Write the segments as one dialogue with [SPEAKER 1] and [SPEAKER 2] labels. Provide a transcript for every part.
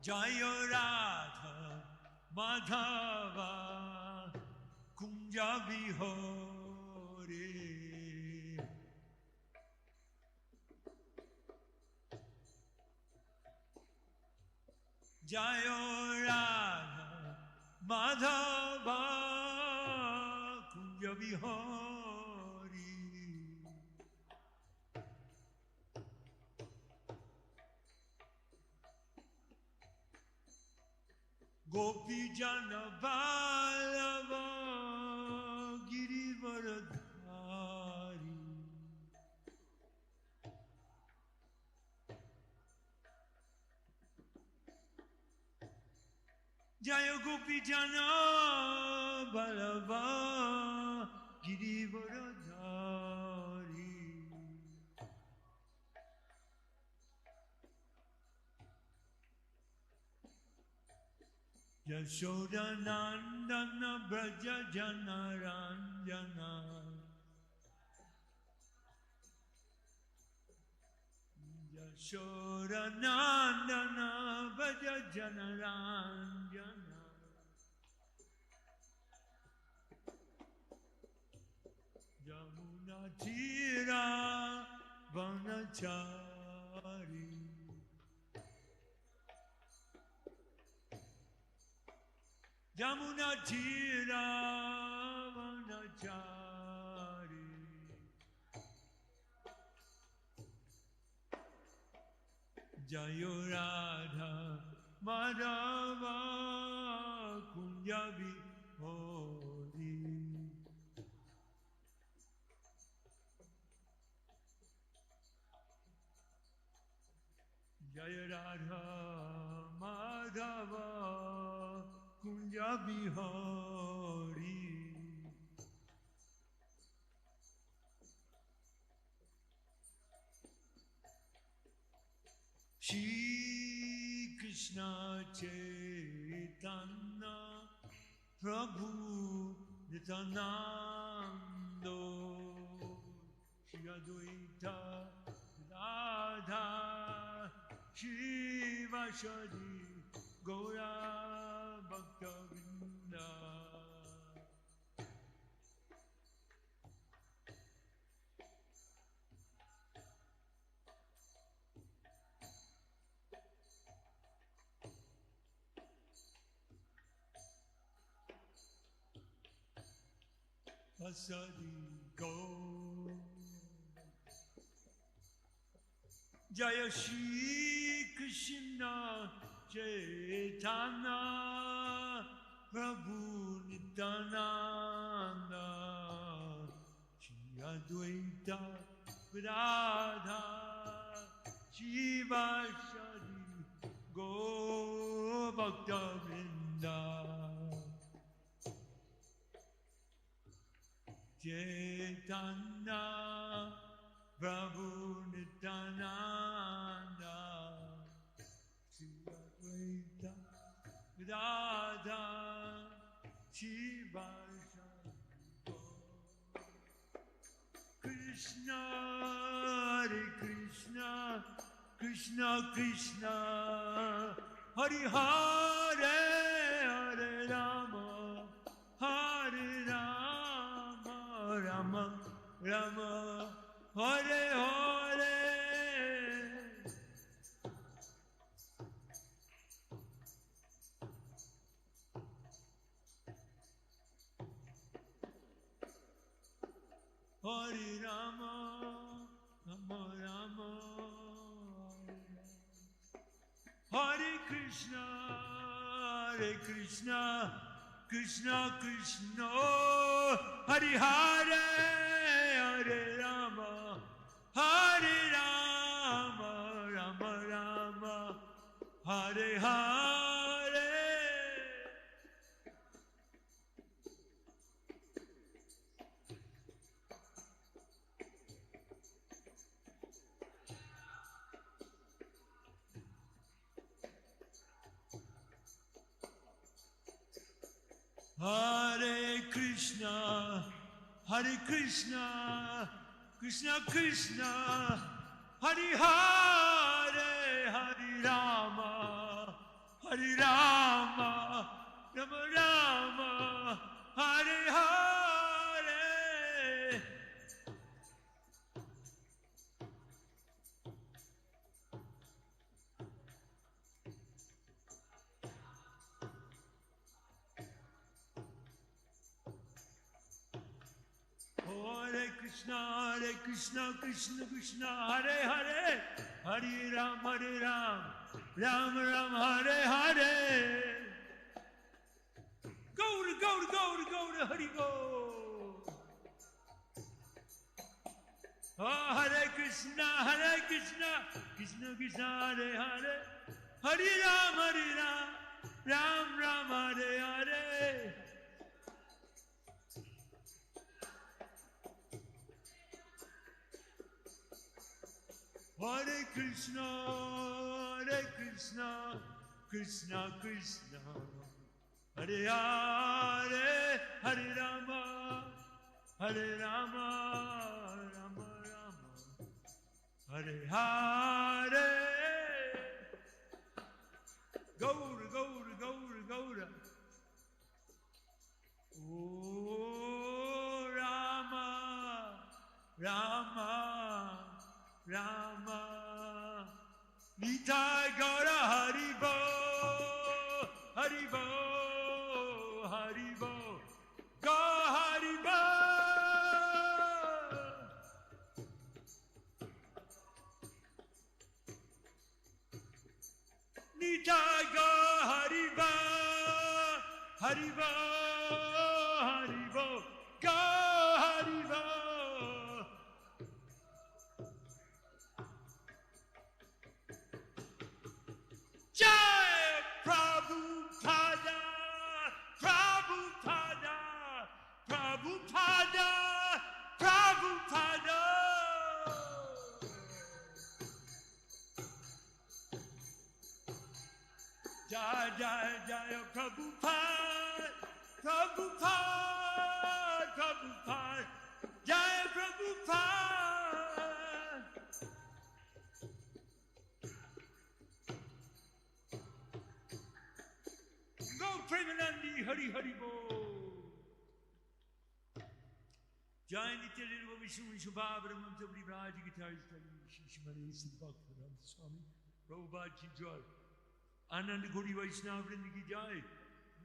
[SPEAKER 1] Jaya Radha Madhava Kunja Vihari Jaya Radha Madhava Kunja Vihari Gopi Jana Vallabha Girivaradhari Jaya Gopi Jana Vallabha Girivaradhari Yashoda Nandana Braja Jana Ranjana Yashoda Nandana Braja Jana Ranjana Yamuna Tira Vanachari Yamuna Tira Vanachari Jaya Radha Madhava Kunja Vihari Jaya Radha Madhava Kunja Vihari Shri Krishna Chaitanya Prabhu Nityananda Shri Advaita Radha Shri Vashadi Gaura Bhakta Vrinda Vasadi Go Jaya Shri Krishna Chaitanya Prabhu Nityananda Shri Advaita Radha Shiva Shadi Go Bhakta Vrinda Chaitanya Prabhu Nityananda Shri Advaita Radha Shiva Krishna Hare Krishna Krishna Krishna Hare Hare Hare Rama Hare Rama Rama Rama Hare Hare Hare Rama Rama Rama Hare Krishna Krishna Krishna Hare Hare Hare Rama Hare Rama Rama Rama Hare Hare Hare Krishna Krishna Krishna Hare Hare Hare Rama Krishna, Krishna Krishna, Hare Hare, Hare Ram, Ram Ram, Hare Hare. Go to Hare Go. Oh, Hare Krishna, Krishna Krishna, Hare Hare, Hare Ram, Ram, Hare Hare. Hare Krishna, Krishna Krishna, Hare Hare, Hare Rama, Rama Rama, Hare Hare. Gaura. Oh, Rama, Nitai Gaura Haribo, Go Haribo. Nitai Gaura Haribo, Go Haribo. Jai Prabhupada, Jai Prabhupada, Jai Prabhupada. Go Premanandi, Hari Bo. Jai Nitya Lila Vishnu Bhavara Mamta Vribraji Guitarist Shishmani Bhakti Swami Prabhupada Ki Jai. Anand Gori Vaishnava Vrindi Ki Jai.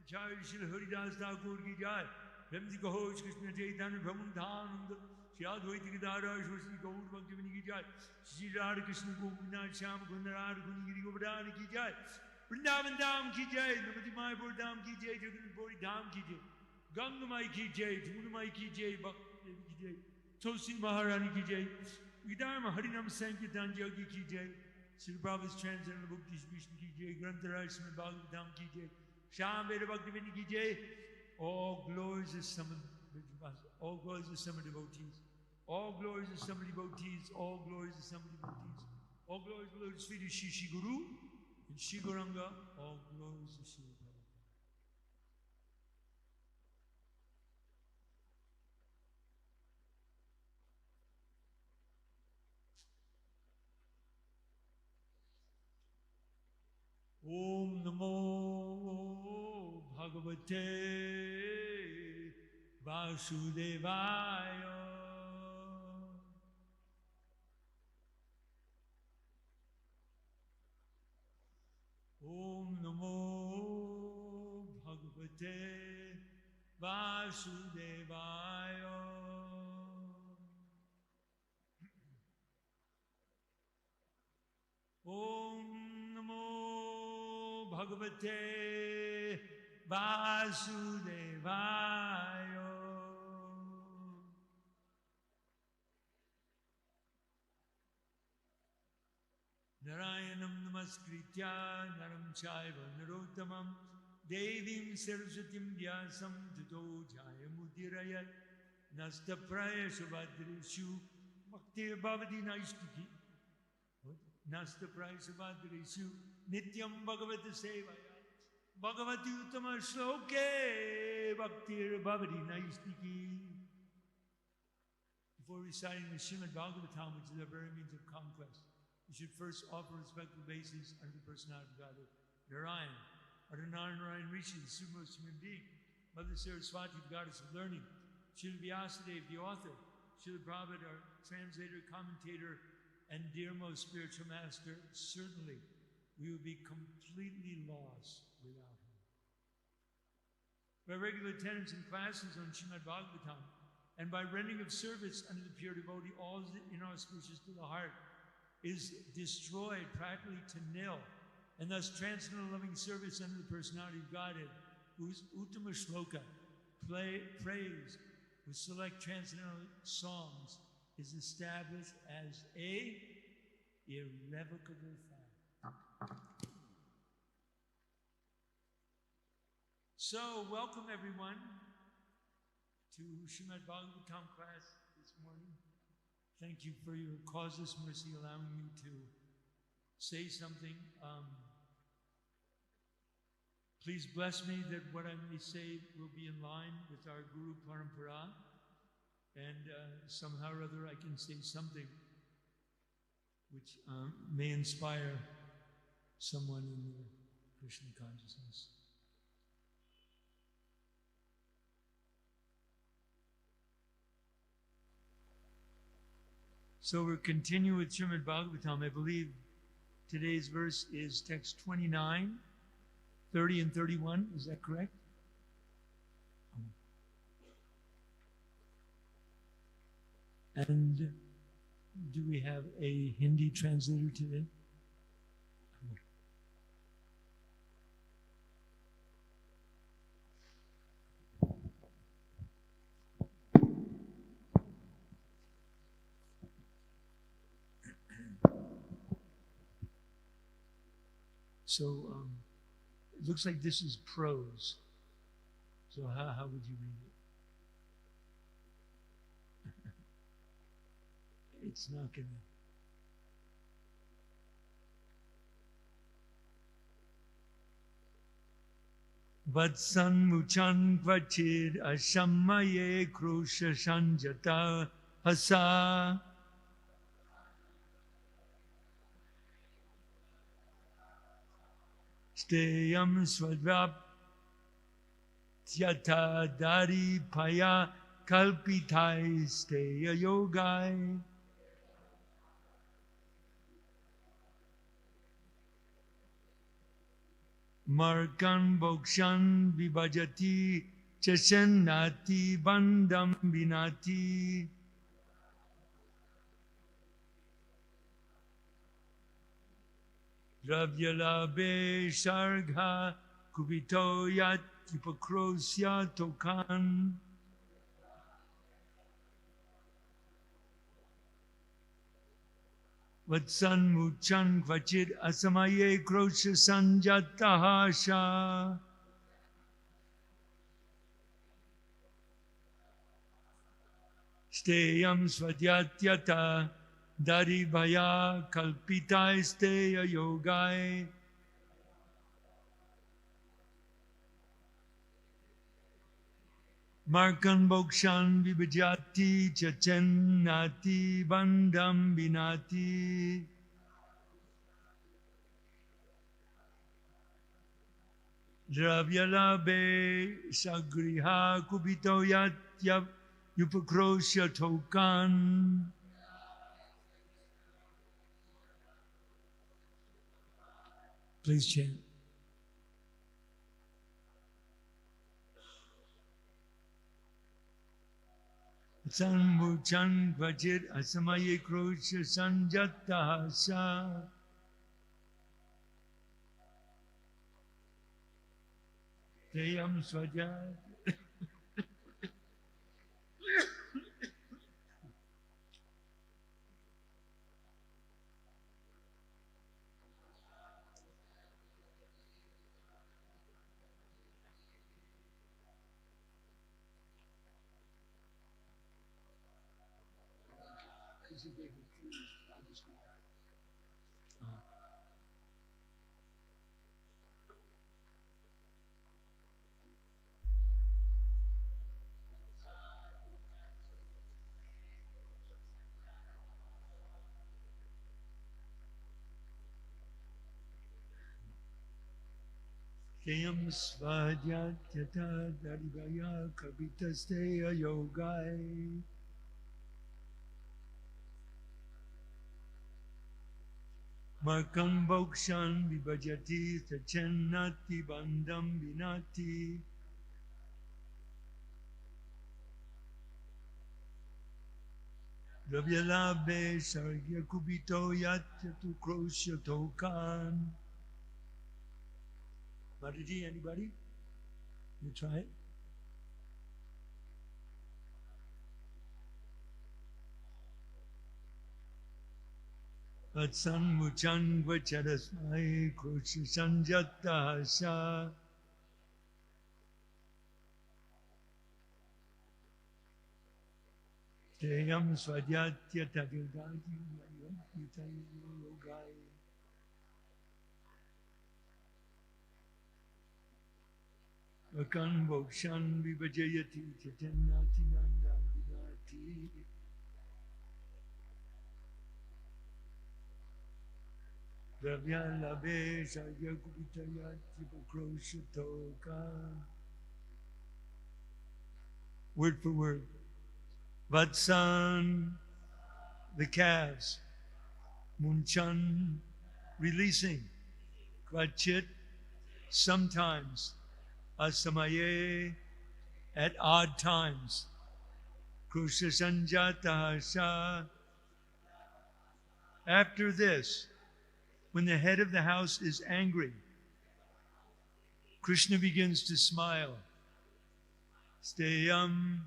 [SPEAKER 1] Jai Srila Haridas Thakur Ki Jai. Ramji Kahosh Krishna Chaitanya Prabhu Dhananda. Shri Advaita Gadara Shri Gaur Bhakti Vini Ki Jai. Shri Radha Krishna Gopinath Sham Kundarada Kunigiri Govardhana Ki Jai. Vrindavan Dham Ki Jai. Namati Mayapur Dham Ki Jai. Jagannath Puri Dham Ki Jai. Ganga Mai Ki Jai. Jamuna Mai Ki Jai. Bhakti Ki Jai. Tosi Maharani Ki Jai. Vidharma Harinam Sankirtan Yogi Ki Jai. Srila Prabhupada's Transcendental Book Distribution Ki Jai. Grantaraj Srimad Bhagavatam Ki Jai. Sham Veda Bhakti Vini Ki Jai. All glories of summer devotees. All glories of summer devotees. All glories of summer devotees. All glories of Lord Sri Shishi Guru and Shri Gauranga. All glories of Shri Om Namo Bhagavate Vasudevaya. Om Namo Bhagavate Vasudevaya. Om Namo Bhagavate Vasudevaya. Narayanam namaskritya naram chaiva narottamam devim saraswatim vyasam tato jayamudirayat nastapraya subhadreshu bhaktir bhavati naistiki. Nastapraya subhadreshu nityam bhagavata sevaya bhagavati uttama shloke bhaktir bhavati naistiki. Before reciting the Srimad Bhagavatam, which is our very means of conquest, we should first offer respectful obeisance unto the personality of God, Narayan, Narayan Rishi, the supremest human being, Mother Saraswati, the goddess of learning, Srila Vyasadeva, the author, Srila Prabhupada, our translator, commentator, and dearmost spiritual master. Certainly, we would be completely lost without him. By regular attendance in classes on Srimad Bhagavatam, And by rendering of service unto the pure devotee, all inauspicious to the heart is destroyed practically to nil. And thus transcendental loving service unto the personality of Godhead, whose Uttama Shloka, praise with select transcendental songs, is established as a irrevocable fact. So, welcome everyone to Srimad Bhagavatam class this morning. Thank you for your causeless mercy, allowing me to say something. Please bless me that what I may say will be in line with our Guru Parampara, and somehow or other I can say something which may inspire someone in their Krishna consciousness. So we're continuing with Srimad Bhagavatam. I believe today's verse is text 29, 30 and 31. Is that correct? And do we have a Hindi translator today? So it looks like this is prose. So how would you read it? It's not going to. Vatsan muchan kvachid ashammaye krusha sanjata hasa. Steyam swadvaptyata dari paya kalpitai steya yogai. Markan bokshan vibhajati chasennati bandam binati. Dravyalabe shargha kubito yat hipokrosya tokan. Vatsan muchan kvachid asamaye krosha sanjatahasha. Steyam swadyatyata dari bhaya kalpita steya yogai. Markan bokshan vibhajati chachennati bandam binati. Dravyalabe sagriha kubito yat yupakrosya tokan. Please chant. San muchan kvachit asamaye krosha sanjatahasa. Teyam swajat. Kayam svadhyata darivaya kabitasteya yogai. Markam bokshan vibhajati tachennati bandam binati. Dravyalabe sargya kubito yatyatu krosya tokan. Mataji, anybody? You try it? Vatsan muchan vacharasmai krosya sanjata sa. Teyam svadyatya tadilgati mayam yutayi yogai. Vakan vokshan vibhajayati chatennati nandam vinati. Dravyalabe sarya kubitayati pakrosatoka. Word for word. Vatsan, the calves. Munchan, releasing. Kvachit, sometimes. Asamaye, at odd times. Krusha sanjata sa. After this, when the head of the house is angry, Krishna begins to smile. Steyam,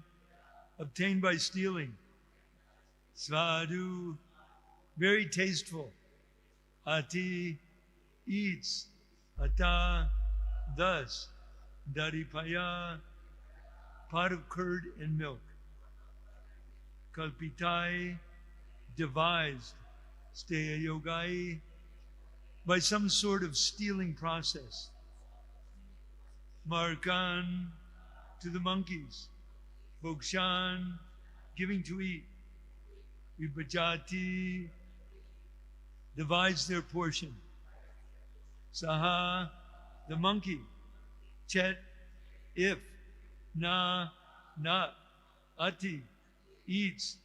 [SPEAKER 1] obtained by stealing. Svadu, very tasteful. Ati, eats. Ata, thus. Daripaya, pot of curd and milk. Kalpitai, devised. Steya yogai, by some sort of stealing process. Markan, to the monkeys. Bokshan, giving to eat. Vibhajati, divides their portion. Saha, the monkey. Chet, if. Na, not. Ati, eats.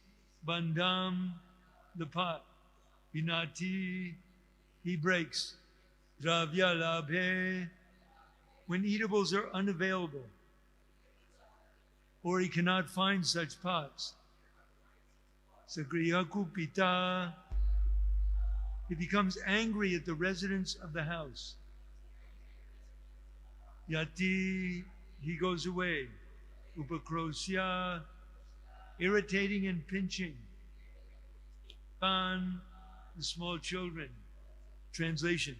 [SPEAKER 1] Bandam, the pot. Vinati, he breaks. Dravya labhe, when eatables are unavailable, or he cannot find such pots. Sagriyaku pita, he becomes angry at the residents of the house. Yati, he goes away. Upakrosya, irritating and pinching. Pan, the small children. Translation.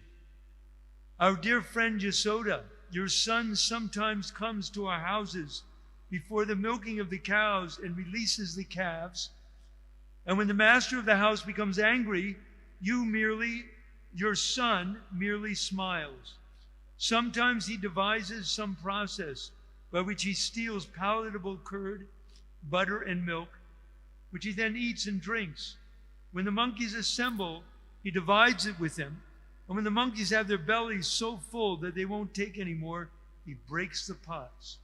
[SPEAKER 1] Our dear friend Yasoda, your son sometimes comes to our houses before the milking of the cows and releases the calves. And when the master of the house becomes angry, your son merely smiles. Sometimes he devises some process by which he steals palatable curd, butter, and milk, which he then eats and drinks. When the monkeys assemble, he divides it with them. And when the monkeys have their bellies so full that they won't take any more, he breaks the pots.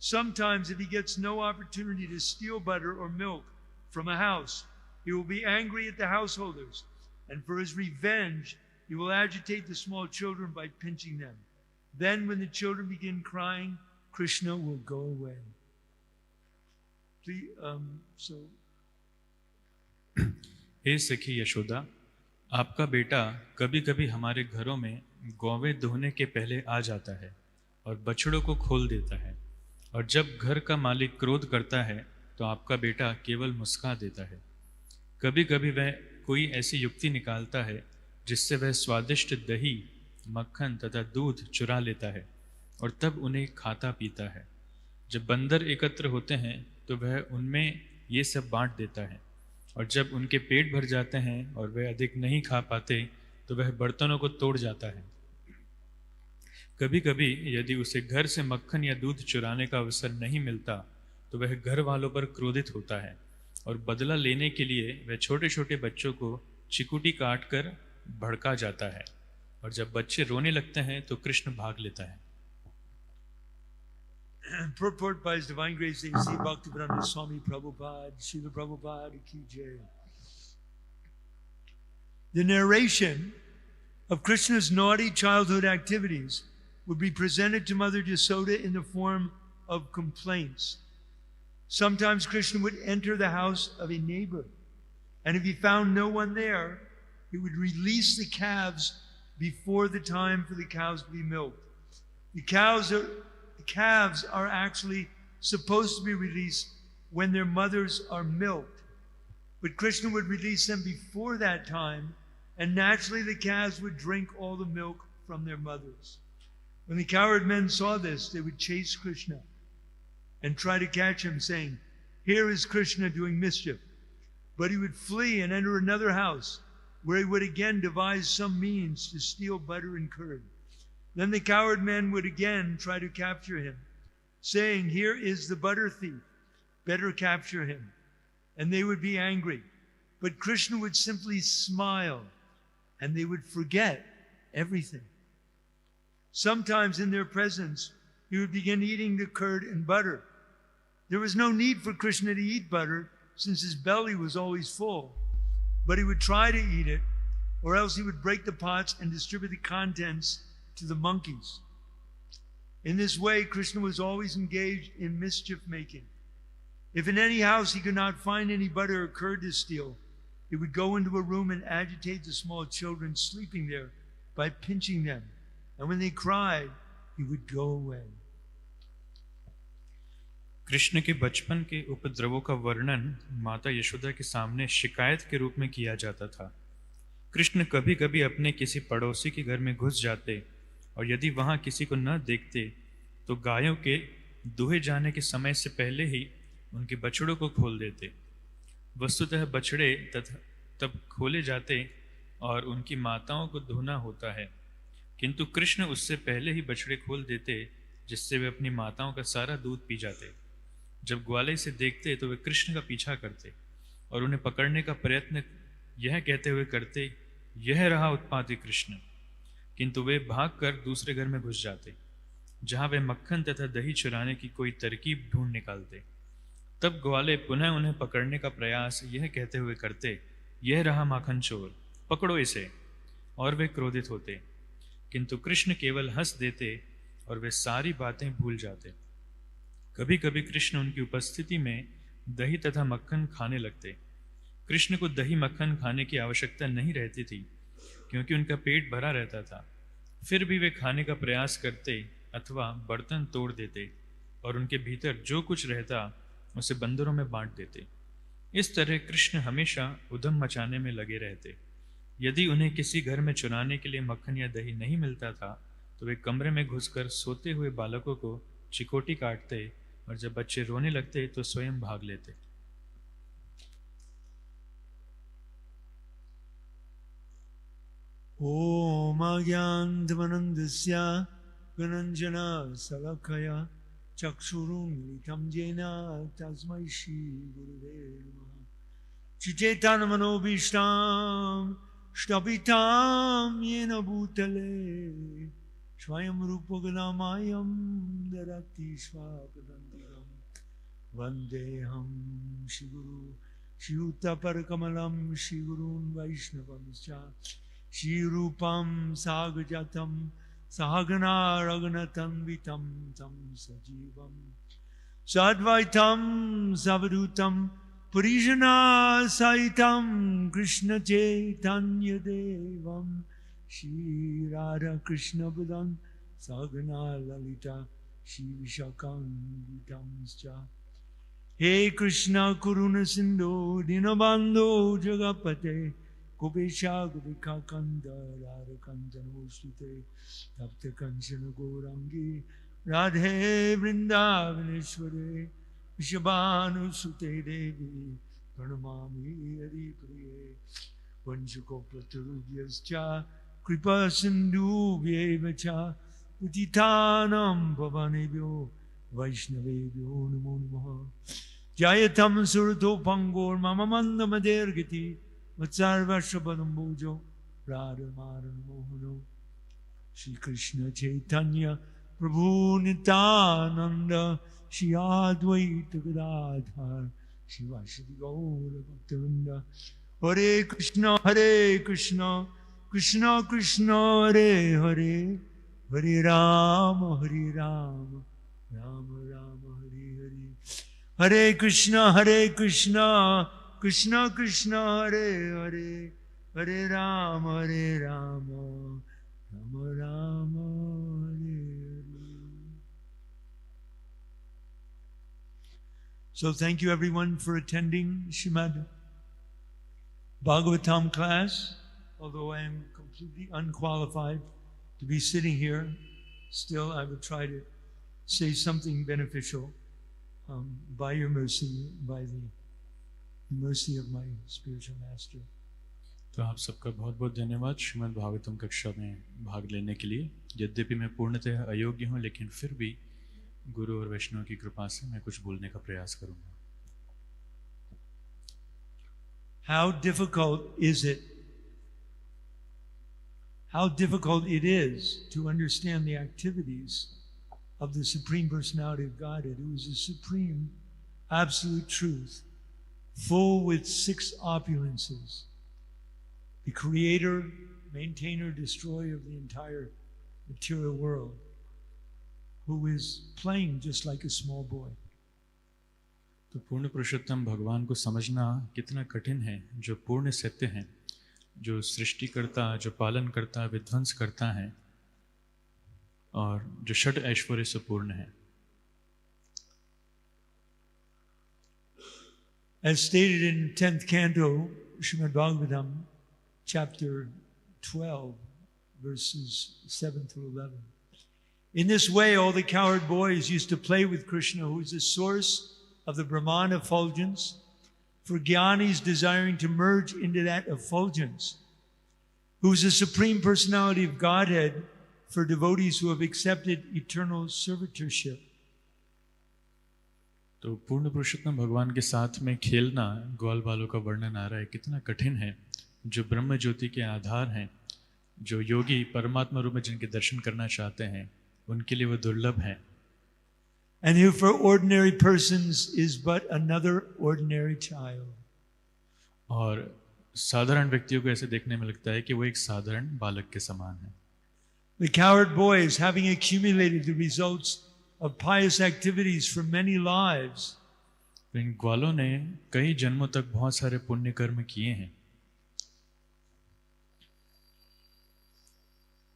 [SPEAKER 1] Sometimes, if he gets no opportunity to steal butter or milk from a house, he will be angry at the householders. And for his revenge, he will agitate the small children by pinching them. Then, when the children begin crying, Krishna will go away. Please,
[SPEAKER 2] हे सखी यशोदा, आपका बेटा कभी कभी हमारे घरों में गौवें दुहने के पहले आ जाता है और बछड़ों को खोल देता है, और जब घर का मालिक क्रोध करता है तो आपका बेटा केवल मुस्कुरा देता है। कभी कभी वह कोई ऐसी युक्ति निकालता है जिससे वह स्वादिष्ट दही, मक्खन तथा दूध चुरा लेता है और तब उन्हें खाता पीता है। जब बंदर एकत्र होते हैं तो वह उनमें ये सब बांट देता है, और जब उनके पेट भर जाते हैं और वे अधिक नहीं खा पाते तो वह बर्तनों को तोड़ जाता है। कभी कभी यदि उसे घर से मक्खन या दूध चुराने का अवसर नहीं मिलता तो वह घर वालों पर क्रोधित होता है और बदला लेने के लिए वह छोटे छोटे बच्चों को चिकुटी काट कर भड़का जाता है, और जब बच्चे रोने लगते हैं तो कृष्ण भाग लेता है।
[SPEAKER 1] Purport by His Divine Grace A.C. Bhakti Swami Prabhupada, Srila Prabhupada ki jai. The narration of Krishna's naughty childhood activities would be presented to Mother Yasoda in the form of complaints. Sometimes Krishna would enter the house of a neighbor And if he found no one there, he would release the calves before the time for the cows to be milked. The calves are actually supposed to be released when their mothers are milked. But Krishna would release them before that time, and naturally the calves would drink all the milk from their mothers. When the cowherd men saw this, they would chase Krishna and try to catch him, saying, "Here is Krishna doing mischief." But he would flee and enter another house, where he would again devise some means to steal butter and curd. Then the cowherd men would again try to capture him, saying, "Here is the butter thief, better capture him." And they would be angry. But Krishna would simply smile, and they would forget everything. Sometimes in their presence, he would begin eating the curd and butter. There was no need for Krishna to eat butter, since his belly was always full. But he would try to eat it, or else he would break the pots and distribute the contents to the monkeys. In this way, Krishna was always engaged in mischief making. If in any house he could not find any butter or curd to steal, he would go into a room and agitate the small children sleeping there by pinching them. And when they cried, he would go away.
[SPEAKER 2] Krishna के बचपन के उपद्रवों का वर्णन माता यशोदा के सामने शिकायत के रूप में किया जाता था। कृष्ण कभी कभी अपने किसी पड़ोसी के घर में घुस जाते और यदि वहाँ किसी को न देखते तो गायों के दूहे जाने के समय से पहले ही उनके बछड़ों को खोल देते। वस्तुतः बछड़े तब खोले जाते और उनकी माताओं को धोना होता है, किंतु कृष्ण उससे पहले ही बछड़े खोल देते, जिससे वे अपनी माताओं का सारा दूध पी जाते। जब ग्वाले इसे देखते तो वे कृष्ण का पीछा करते और उन्हें पकड़ने का प्रयत्न यह कहते हुए करते, "यह रहा उत्पाती कृष्ण", किंतु वे भागकर दूसरे घर में घुस जाते, जहां वे मक्खन तथा दही चुराने की कोई तरकीब ढूंढ निकालते। तब ग्वाले पुनः उन्हें पकड़ने का प्रयास यह कहते हुए करते, "यह रहा माखन चोर, पकड़ो इसे", और वे क्रोधित होते, किंतु कृष्ण केवल हंस देते और वे सारी बातें भूल जाते। कभी कभी कृष्ण उनकी उपस्थिति में दही तथा मक्खन खाने लगते। कृष्ण को दही मक्खन खाने की आवश्यकता नहीं रहती थी, क्योंकि उनका पेट भरा रहता था। फिर भी वे खाने का प्रयास करते अथवा बर्तन तोड़ देते और उनके भीतर जो कुछ रहता उसे बंदरों में बांट देते। इस तरह कृष्ण हमेशा उधम मचाने में लगे रहते। यदि उन्हें किसी घर में चुराने के लिए मक्खन या दही नहीं मिलता था तो वे कमरे में घुसकर सोते हुए बालकों को चिकोटी काटते और जब बच्चे रोने लगते तो स्वयं भाग लेते।
[SPEAKER 1] ओम अज्ञानतिमिरन्धस्य ज्ञानाञ्जना शलाकया चक्षुरुन्मिलितं येन तस्मै श्रीगुरुवे नमः। चित्तेतनमनोभीष्टां स्थपितां येन भूतले स्वयं रूपगदामयं ददाति स्वापदन्तिकं। वन्देऽहं श्रीगुरु श्रीयुतपरकमलं श्रीगुरून् वैष्णवंश्च श्रीरूपं साग्रजातं सहगना रघुनाथान्वितं तं सजीवं साद्वैतं सावधूतं परिजनसहितं कृष्णचैतन्यदेवं श्रीराधाकृष्णपदं सहगना ललिता श्रीविशाखान्वितंश्च। हे कृष्ण करुण सिन्धु दीनबन्धो जगत्पते गोपेशा गोपिकाकन्द राधाकान्तनमोस्तुते। तप्त कंचन गौरांगी राधे वृंदावनेश्वरे वृषभानुसुते देवी प्रणमामि हरिप्रिये। वंशकोपतरुभ्यश्च कृपा सिन्धुभ्यैव च पतितानां पावनेभ्यो वैष्णवेभ्यो नमो नमः। जयतं सुरतो पंगोर्मम मन्दमदेर्गति मत्सर्वस्वपदम्बुजो राधमादनमोहनो। श्री कृष्ण चैतन्य प्रभु नित्यानंद श्री अद्वैत गदाधर शिवासदि गौर भक्तवृंद। हरे कृष्ण कृष्ण कृष्ण हरे हरे, हरे राम राम राम हरे हरे। हरे Krishna Krishna Krishna Hare Hare, Hare Rama Hare Rama, Rama Rama Hare Hare. So thank you everyone for attending Srimad Bhagavatam class. Although I am completely unqualified to be sitting here, still I will try to say something beneficial by your mercy, by the mercy of my spiritual master.
[SPEAKER 2] तो आप सबका बहुत बहुत धन्यवाद श्रीमद् भागवतम कक्षा में भाग लेने के लिए। यद्यपि मैं पूर्णतः अयोग्य हूँ, लेकिन फिर भी गुरु और वैष्णव की कृपा से मैं कुछ बोलने का प्रयास करूँगा।
[SPEAKER 1] How difficult it is to understand the activities of the Supreme Personality of Godhead, who is the supreme absolute truth, full with 6 opulences, the creator, maintainer, destroyer of the entire material world, who is playing just like a small boy.
[SPEAKER 2] तो पूर्ण पुरुषोत्तम भगवान को समझना कितना कठिन है, जो पूर्ण सत्य हैं, जो सृष्टि करता, जो पालन करता, विध्वंस करता है और जो षड ऐश्वर्य से पूर्ण है।
[SPEAKER 1] As stated in 10th canto, Srimad Bhagavatam, chapter 12, verses 7 through 11. In this way, all the cowherd boys used to play with Krishna, who is the source of the Brahman effulgence, for Jnanis desiring to merge into that effulgence, who is the Supreme Personality of Godhead, for devotees who have accepted eternal servitorship.
[SPEAKER 2] तो पूर्ण पुरुषोत्तम भगवान के साथ में खेलना, ग्वाल बालों का वर्णन आ रहा है, कितना कठिन है। जो ब्रह्म ज्योति के आधार हैं, जो योगी परमात्मा रूप में जिनके दर्शन करना चाहते हैं, उनके लिए वो दुर्लभ है।
[SPEAKER 1] And who for ordinary persons is but another ordinary child.
[SPEAKER 2] और साधारण व्यक्तियों को ऐसे देखने में लगता है कि वो एक साधारण बालक के समान है।
[SPEAKER 1] The cowherd boys, having accumulated the results of pious activities for many lives,
[SPEAKER 2] इन ग्वालों ने कई जन्मों तक बहुत सारे पुण्य कर्म किए हैं,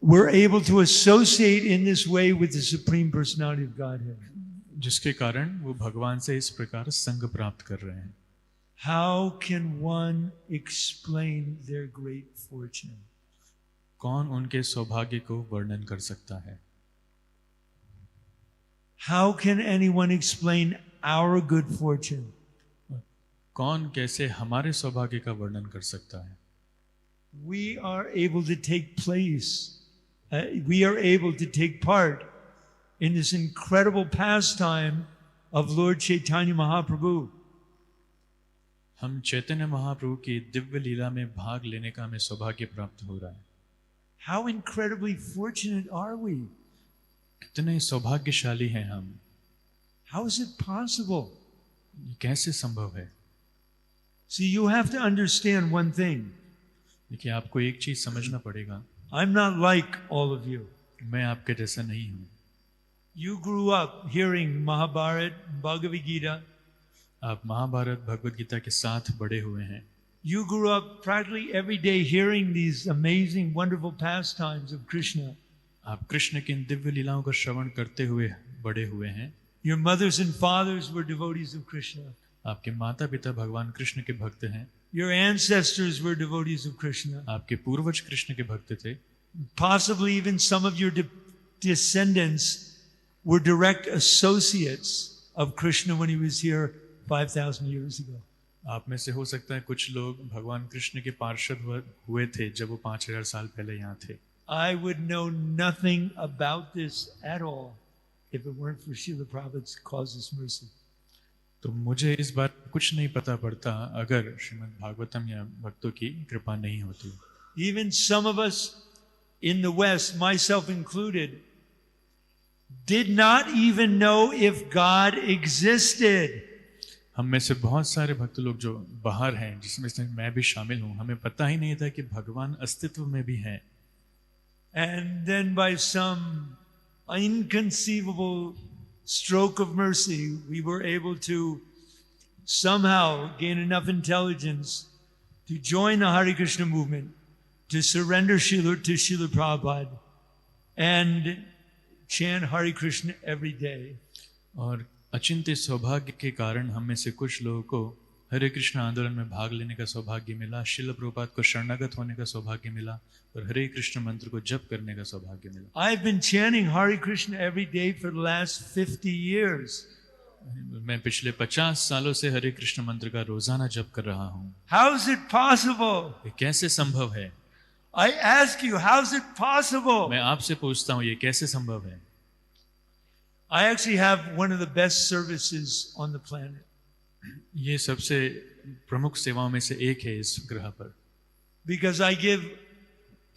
[SPEAKER 1] were able to associate in this way with the Supreme Personality of Godhead.
[SPEAKER 2] जिसके कारण वो भगवान से इस प्रकार संग प्राप्त कर रहे हैं।
[SPEAKER 1] How can one explain their great fortune?
[SPEAKER 2] कौन उनके सौभाग्य को वर्णन कर सकता है?
[SPEAKER 1] How can anyone explain our good fortune?
[SPEAKER 2] कौन कैसे हमारे सौभाग्य का वर्णन कर सकता है?
[SPEAKER 1] We are able to take place. We are able to take part in this incredible pastime of Lord Chaitanya Mahaprabhu.
[SPEAKER 2] हम चैतन्य महाप्रभु की दिव्य लीला में भाग लेने का हमें सौभाग्य प्राप्त हो रहा है।
[SPEAKER 1] How incredibly fortunate are we?
[SPEAKER 2] कितने सौभाग्यशाली हैं हम।
[SPEAKER 1] How is it possible?
[SPEAKER 2] ये कैसे संभव है?
[SPEAKER 1] See, you have to understand one thing.
[SPEAKER 2] देखिए, आपको एक चीज समझना पड़ेगा।
[SPEAKER 1] I'm not like all of you.
[SPEAKER 2] मैं आपके जैसा नहीं हूँ।
[SPEAKER 1] You grew up hearing Mahabharata, Bhagavad Gita.
[SPEAKER 2] आप महाभारत भगवद गीता के साथ बड़े हुए हैं।
[SPEAKER 1] You grew up practically every day hearing these amazing, wonderful pastimes of Krishna.
[SPEAKER 2] आप कृष्ण की इन दिव्य लीलाओं का श्रवण करते हुए बड़े हुए हैं।
[SPEAKER 1] Your mothers and fathers were devotees of Krishna.
[SPEAKER 2] आपके माता पिता भगवान कृष्ण के भक्त हैं।
[SPEAKER 1] Your ancestors were devotees of Krishna.
[SPEAKER 2] आपके पूर्वज कृष्ण के भक्त थे।
[SPEAKER 1] Possibly even some of your descendants were direct associates of Krishna when he was here 5,000 years ago.
[SPEAKER 2] आप में से हो सकता है कुछ लोग भगवान कृष्ण के पार्षद हुए थे जब वो 5000 साल पहले यहाँ थे।
[SPEAKER 1] I would know nothing about this at all if it weren't for Srila Prabhupada's causeless mercy.
[SPEAKER 2] तो मुझे इस बात कुछ नहीं पता पड़ता अगर श्रीमद् भागवतम या भक्तों की कृपा नहीं होती।
[SPEAKER 1] Even some of us in the West, myself included, did not even know if God existed.
[SPEAKER 2] हम में से बहुत सारे भक्त लोग जो बाहर हैं, जिसमें से मैं भी शामिल हूँ, हमें पता ही नहीं था कि भगवान अस्तित्व में भी हैं।
[SPEAKER 1] And then by some inconceivable stroke of mercy, we were able to somehow gain enough intelligence to join the Hare Krishna movement, to surrender to Srila Prabhupada, and chant Hare Krishna every day.
[SPEAKER 2] और अचिंत्य सौभाग्य के कारण हम में से कुछ लोगों को हरे कृष्ण आंदोलन में भाग लेने का सौभाग्य मिला, श्रील प्रभुपाद को शरणागत होने का सौभाग्य मिला और हरे कृष्ण मंत्र को जप करने का सौभाग्य मिला।
[SPEAKER 1] I've been chanting Hare Krishna every day for the last 50 years.
[SPEAKER 2] मैं पिछले 50 सालों से हरे कृष्ण मंत्र का रोजाना जप कर रहा हूँ।
[SPEAKER 1] How is it possible?
[SPEAKER 2] ये कैसे संभव है?
[SPEAKER 1] I ask you, how is it possible?
[SPEAKER 2] मैं आपसे पूछता हूँ ये कैसे संभव है?
[SPEAKER 1] I actually have one of the best services on the planet.
[SPEAKER 2] ये सबसे प्रमुख सेवाओं में से एक है इस ग्रह पर।
[SPEAKER 1] Because I give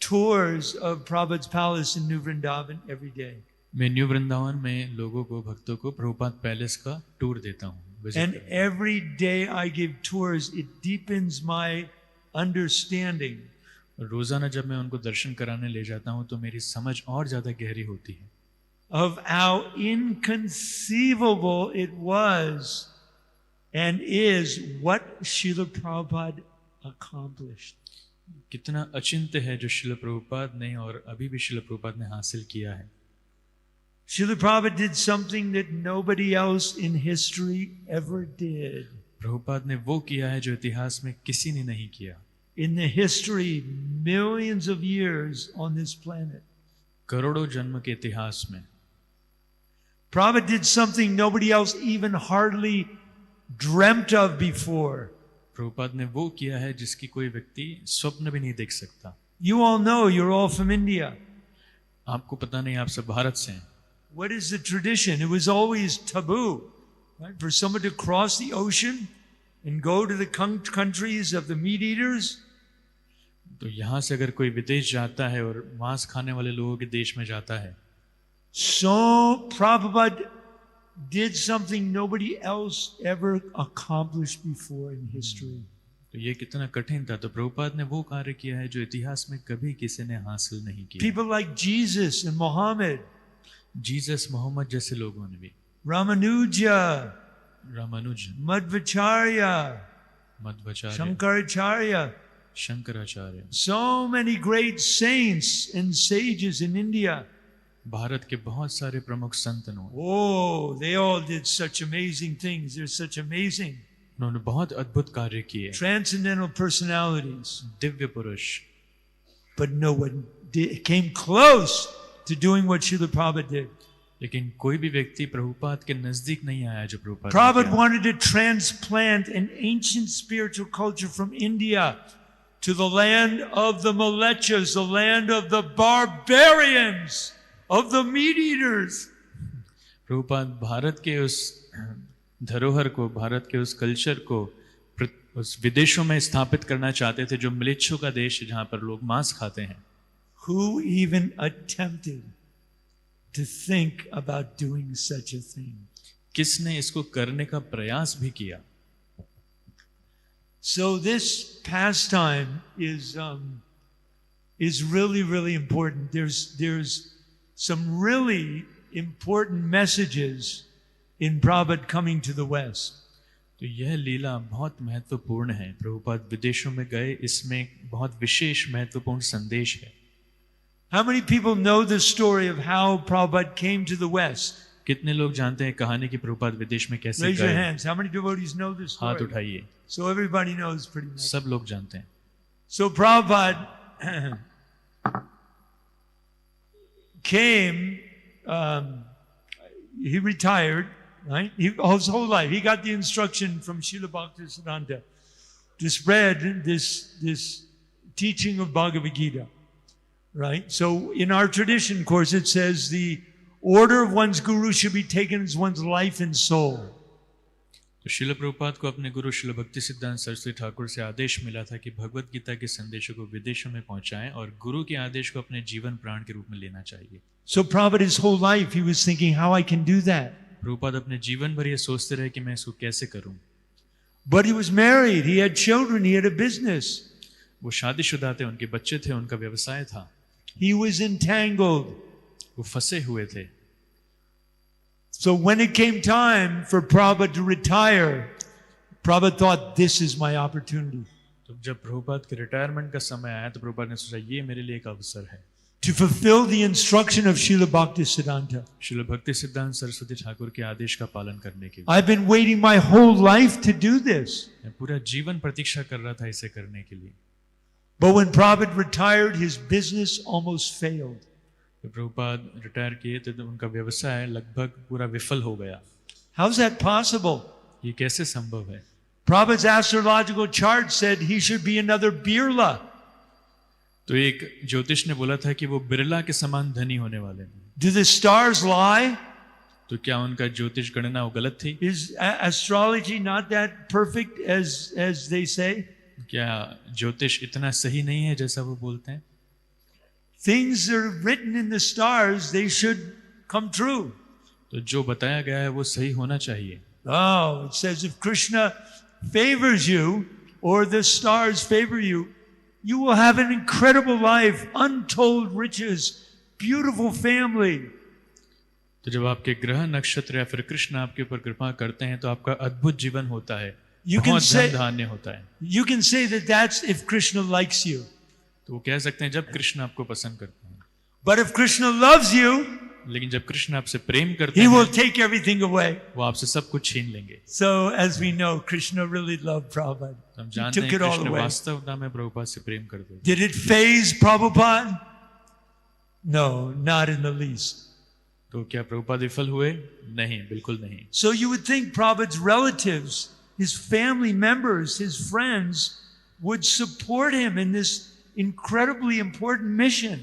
[SPEAKER 1] tours of Prabhupada's palace in New Vrindavan every day.
[SPEAKER 2] मैं न्यू वृंदावन में लोगों को, भक्तों को प्रभुपाद पैलेस का टूर देता हूँ।
[SPEAKER 1] And every day I give tours, it deepens my understanding.
[SPEAKER 2] रोजाना जब मैं उनको दर्शन कराने ले जाता हूँ तो मेरी समझ और ज्यादा गहरी होती है
[SPEAKER 1] of how inconceivable it was and is what Srila Prabhupada accomplished.
[SPEAKER 2] कितना अचिंत्य है जो श्रील प्रभुपाद ने और अभी भी श्रील प्रभुपाद ने हासिल किया है।
[SPEAKER 1] Srila Prabhupada did something that nobody else in history ever did.
[SPEAKER 2] Prabhupada ने वो किया है जो इतिहास में किसी ने नहीं किया।
[SPEAKER 1] In the history, millions of years on this planet.
[SPEAKER 2] करोड़ों जन्म के इतिहास में
[SPEAKER 1] Prabhupada did something nobody else even hardly dreamt of before.
[SPEAKER 2] Prabhupada ने वो किया है जिसकी कोई व्यक्ति स्वप्न भी नहीं देख सकता।
[SPEAKER 1] You all know, you're all from India.
[SPEAKER 2] आपको पता नहीं, आप सब भारत से हैं।
[SPEAKER 1] What is the tradition? It was always taboo, right? For someone to cross the ocean and go to the countries of the meat eaters.
[SPEAKER 2] तो यहाँ से अगर कोई विदेश जाता है और मांस खाने वाले लोगों के देश में जाता है,
[SPEAKER 1] So Prabhupada did something nobody else ever accomplished before in history.
[SPEAKER 2] तो ये कितना कठिन था। तो प्रभुपाद ने वो कार्य किया है जो इतिहास में कभी किसी ने हासिल नहीं किया।
[SPEAKER 1] People like Jesus and Muhammad,
[SPEAKER 2] Jesus, Muhammad जैसे लोगों ने भी,
[SPEAKER 1] Ramanuja,
[SPEAKER 2] Madhvacharya,
[SPEAKER 1] Shankaracharya,
[SPEAKER 2] Shankaracharya,
[SPEAKER 1] so many great saints and sages in India.
[SPEAKER 2] Bharat के बहुत सारे प्रमुख संत ने,
[SPEAKER 1] Oh, they all did such amazing things. They're such amazing.
[SPEAKER 2] उन्होंने बहुत अद्भुत कार्य किए,
[SPEAKER 1] Transcendental personalities.
[SPEAKER 2] दिव्य पुरुष,
[SPEAKER 1] But no one came close to doing what Srila Prabhupada did.
[SPEAKER 2] लेकिन कोई भी व्यक्ति प्रभुपाद के नजदीक नहीं आया जो Prabhupada.
[SPEAKER 1] Prabhupada wanted to transplant an ancient spiritual culture from India to the land of the Malechas, the land of the barbarians, of the meat eaters.
[SPEAKER 2] Prabhupada Bharat के उस धरोहर को, भारत के उस कल्चर को उस विदेशों में स्थापित करना चाहते थे जो म्लेच्छों का देश है, जहां पर लोग मांस खाते हैं।
[SPEAKER 1] Who even attempted to think about doing such a thing?
[SPEAKER 2] किसने इसको करने का प्रयास भी किया?
[SPEAKER 1] So this pastime is really, really important. There's some really important messages in Prabhupada coming to the West.
[SPEAKER 2] तो यह लीला बहुत महत्वपूर्ण है। प्रभुपाद विदेशों में गए, इसमें बहुत विशेष महत्वपूर्ण संदेश है।
[SPEAKER 1] How many people know the story of how Prabhupada came to the West?
[SPEAKER 2] कितने लोग जानते हैं कहानी की प्रभुपाद विदेश में कैसे
[SPEAKER 1] Raise your
[SPEAKER 2] गए?
[SPEAKER 1] hands. How many devotees know this
[SPEAKER 2] हाथ
[SPEAKER 1] story?
[SPEAKER 2] उठाइए।
[SPEAKER 1] So everybody knows pretty much.
[SPEAKER 2] सब लोग जानते हैं।
[SPEAKER 1] So Prabhupada came, he retired, right? His whole life, he got the instruction from Srila Bhaktisiddhanta to spread this teaching of Bhagavad Gita, right? So in our tradition, of course, it says the order of one's guru should be taken as one's life and soul.
[SPEAKER 2] तो श्रील प्रभुपाद को अपने गुरु श्रील भक्ति सिद्धांत सरस्वती ठाकुर से आदेश मिला था कि भगवत गीता के संदेशों को विदेशों में पहुंचाएं और गुरु के आदेश को अपने जीवन प्राण के रूप में लेना चाहिए।
[SPEAKER 1] So Prabhupada, his whole life, he was thinking how I can do that.
[SPEAKER 2] Prabhupada अपने जीवन भर ये सोचते रहे कि मैं इसको कैसे करूं।
[SPEAKER 1] But he was married, he had children, he had a business.
[SPEAKER 2] वो शादीशुदा थे, उनके बच्चे थे, उनका व्यवसाय था।
[SPEAKER 1] He was entangled.
[SPEAKER 2] वो फंसे हुए थे।
[SPEAKER 1] So when it came time for Prabhupada to retire, Prabhupada thought, this is my opportunity
[SPEAKER 2] तो जब प्रभुपाद के रिटायरमेंट का समय आया तो प्रभुपाद ने सोचा ये मेरे लिए एक अवसर है
[SPEAKER 1] to fulfill the instruction of Srila Bhaktisiddhanta.
[SPEAKER 2] Srila भक्ति सिद्धांत सरस्वती ठाकुर के आदेश का पालन करने के लिए
[SPEAKER 1] I've been waiting my whole life to do this.
[SPEAKER 2] मैं पूरा जीवन प्रतीक्षा कर रहा था इसे करने के लिए
[SPEAKER 1] But when Prabhupada retired, his business almost failed.
[SPEAKER 2] तो प्रभुपाद रिटायर किए तो उनका व्यवसाय लगभग पूरा विफल हो गया
[SPEAKER 1] How's that possible?
[SPEAKER 2] ये कैसे संभव है
[SPEAKER 1] Prabhupada's astrological chart said he should be another Birla.
[SPEAKER 2] तो एक ज्योतिष ने बोला था कि वो बिरला के समान धनी होने वाले हैं
[SPEAKER 1] Do the stars lie?
[SPEAKER 2] तो क्या उनका ज्योतिष गणना वो गलत थी
[SPEAKER 1] Is astrology not that perfect as they say?
[SPEAKER 2] क्या ज्योतिष इतना सही नहीं है जैसा वो बोलते हैं
[SPEAKER 1] Things that are written in the stars, they should come true.
[SPEAKER 2] तो जो बताया गया है वो सही होना चाहिए
[SPEAKER 1] Oh, it says if Krishna favors you or the stars favor you, you will have an incredible life, untold riches, beautiful family.
[SPEAKER 2] तो जब आपके ग्रह नक्षत्र या फिर कृष्ण आपके ऊपर कृपा करते हैं तो आपका अद्भुत जीवन होता है बहुत धन धान्य होता है
[SPEAKER 1] You can say that that's if Krishna likes you.
[SPEAKER 2] तो वो कह सकते हैं जब कृष्ण आपको पसंद करते हैं
[SPEAKER 1] But if Krishna loves you,
[SPEAKER 2] लेकिन जब कृष्ण आपसे प्रेम करते
[SPEAKER 1] he
[SPEAKER 2] हैं
[SPEAKER 1] will take everything away.
[SPEAKER 2] वो आपसे सब कुछ छीन लेंगे
[SPEAKER 1] So as we know, Krishna really loved Prabhupada.
[SPEAKER 2] हम
[SPEAKER 1] He
[SPEAKER 2] जानते
[SPEAKER 1] took
[SPEAKER 2] हैं
[SPEAKER 1] it all
[SPEAKER 2] कृष्ण
[SPEAKER 1] away.
[SPEAKER 2] वास्तव में प्रभुपाद से प्रेम करते थे
[SPEAKER 1] Did it faze Prabhupada? No, not in the least.
[SPEAKER 2] तो क्या प्रभुपाद विफल हुए नहीं बिल्कुल नहीं
[SPEAKER 1] So you would think Prabhupada's relatives, his family members, his friends would support him in this incredibly important mission.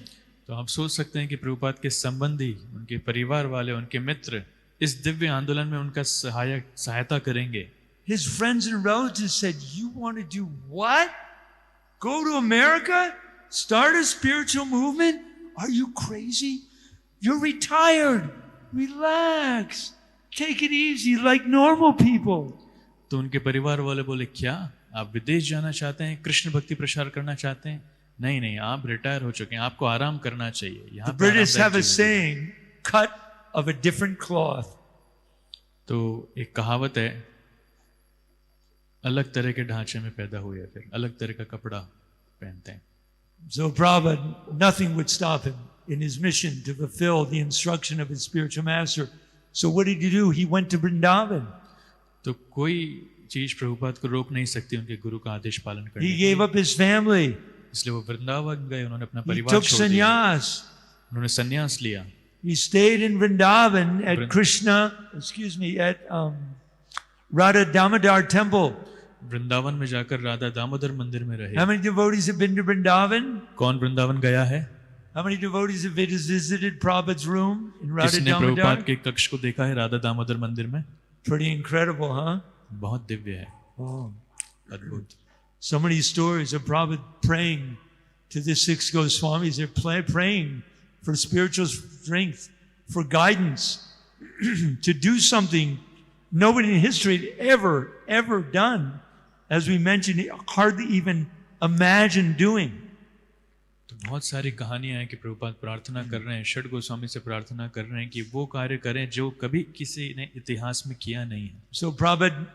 [SPEAKER 2] तो आप सोच सकते हैं कि प्रभुपाद के संबंधी उनके परिवार वाले उनके मित्र इस दिव्य आंदोलन में उनका सहायता करेंगे
[SPEAKER 1] His friends and relatives said, you want to do what? Go to America? Start a spiritual movement? Are you crazy? You're retired. Relax. Take it easy like normal people.
[SPEAKER 2] तो उनके परिवार वाले बोले क्या आप विदेश जाना चाहते हैं कृष्ण भक्ति प्रचार करना चाहते हैं नहीं नहीं आप रिटायर हो चुके हैं आपको आराम करना चाहिए यहाँ
[SPEAKER 1] The British have a saying, cut of a different cloth.
[SPEAKER 2] तो एक कहावत है अलग तरह के ढांचे में पैदा हुए फिर अलग तरह का कपड़ा पहनते हैं
[SPEAKER 1] So Prabhupada, nothing would stop him in his mission to fulfill the instruction of his spiritual master. So what did he do? He went to Vrindavan.
[SPEAKER 2] तो कोई चीज प्रभुपाद को रोक नहीं सकती उनके गुरु का आदेश पालन करने
[SPEAKER 1] He gave up his family.
[SPEAKER 2] इसलिए वो वृंदावन गए उन्होंने अपना
[SPEAKER 1] He
[SPEAKER 2] परिवार
[SPEAKER 1] took
[SPEAKER 2] छोड़ दिया
[SPEAKER 1] sannyas.
[SPEAKER 2] उन्होंने संन्यास लिया
[SPEAKER 1] He stayed in Vrindavan at at Radha Damodar temple.
[SPEAKER 2] Vrindavan में जाकर राधा दामोदर मंदिर में रहे
[SPEAKER 1] How many devotees have been to Vrindavan?
[SPEAKER 2] कौन वृंदावन गया है
[SPEAKER 1] How many devotees have visited Prabhupada's room in Radha
[SPEAKER 2] किसने प्रभुपाद
[SPEAKER 1] Damodar?
[SPEAKER 2] के कक्ष को देखा है राधा दामोदर मंदिर में
[SPEAKER 1] Pretty incredible, huh?
[SPEAKER 2] बहुत दिव्य है
[SPEAKER 1] Oh.
[SPEAKER 2] अद्भुत
[SPEAKER 1] So many stories of Prabhupada praying to the six Goswamis. They're praying for spiritual strength, for guidance, to do something nobody in history had ever done. As we mentioned, hardly even imagined doing.
[SPEAKER 2] तो बहुत सारी कहानियां हैं कि प्रभुपाद प्रार्थना कर रहे हैं षड गोस्वामी से प्रार्थना कर रहे हैं कि वो कार्य करें जो कभी किसी ने इतिहास में किया नहीं है
[SPEAKER 1] So Prabhupada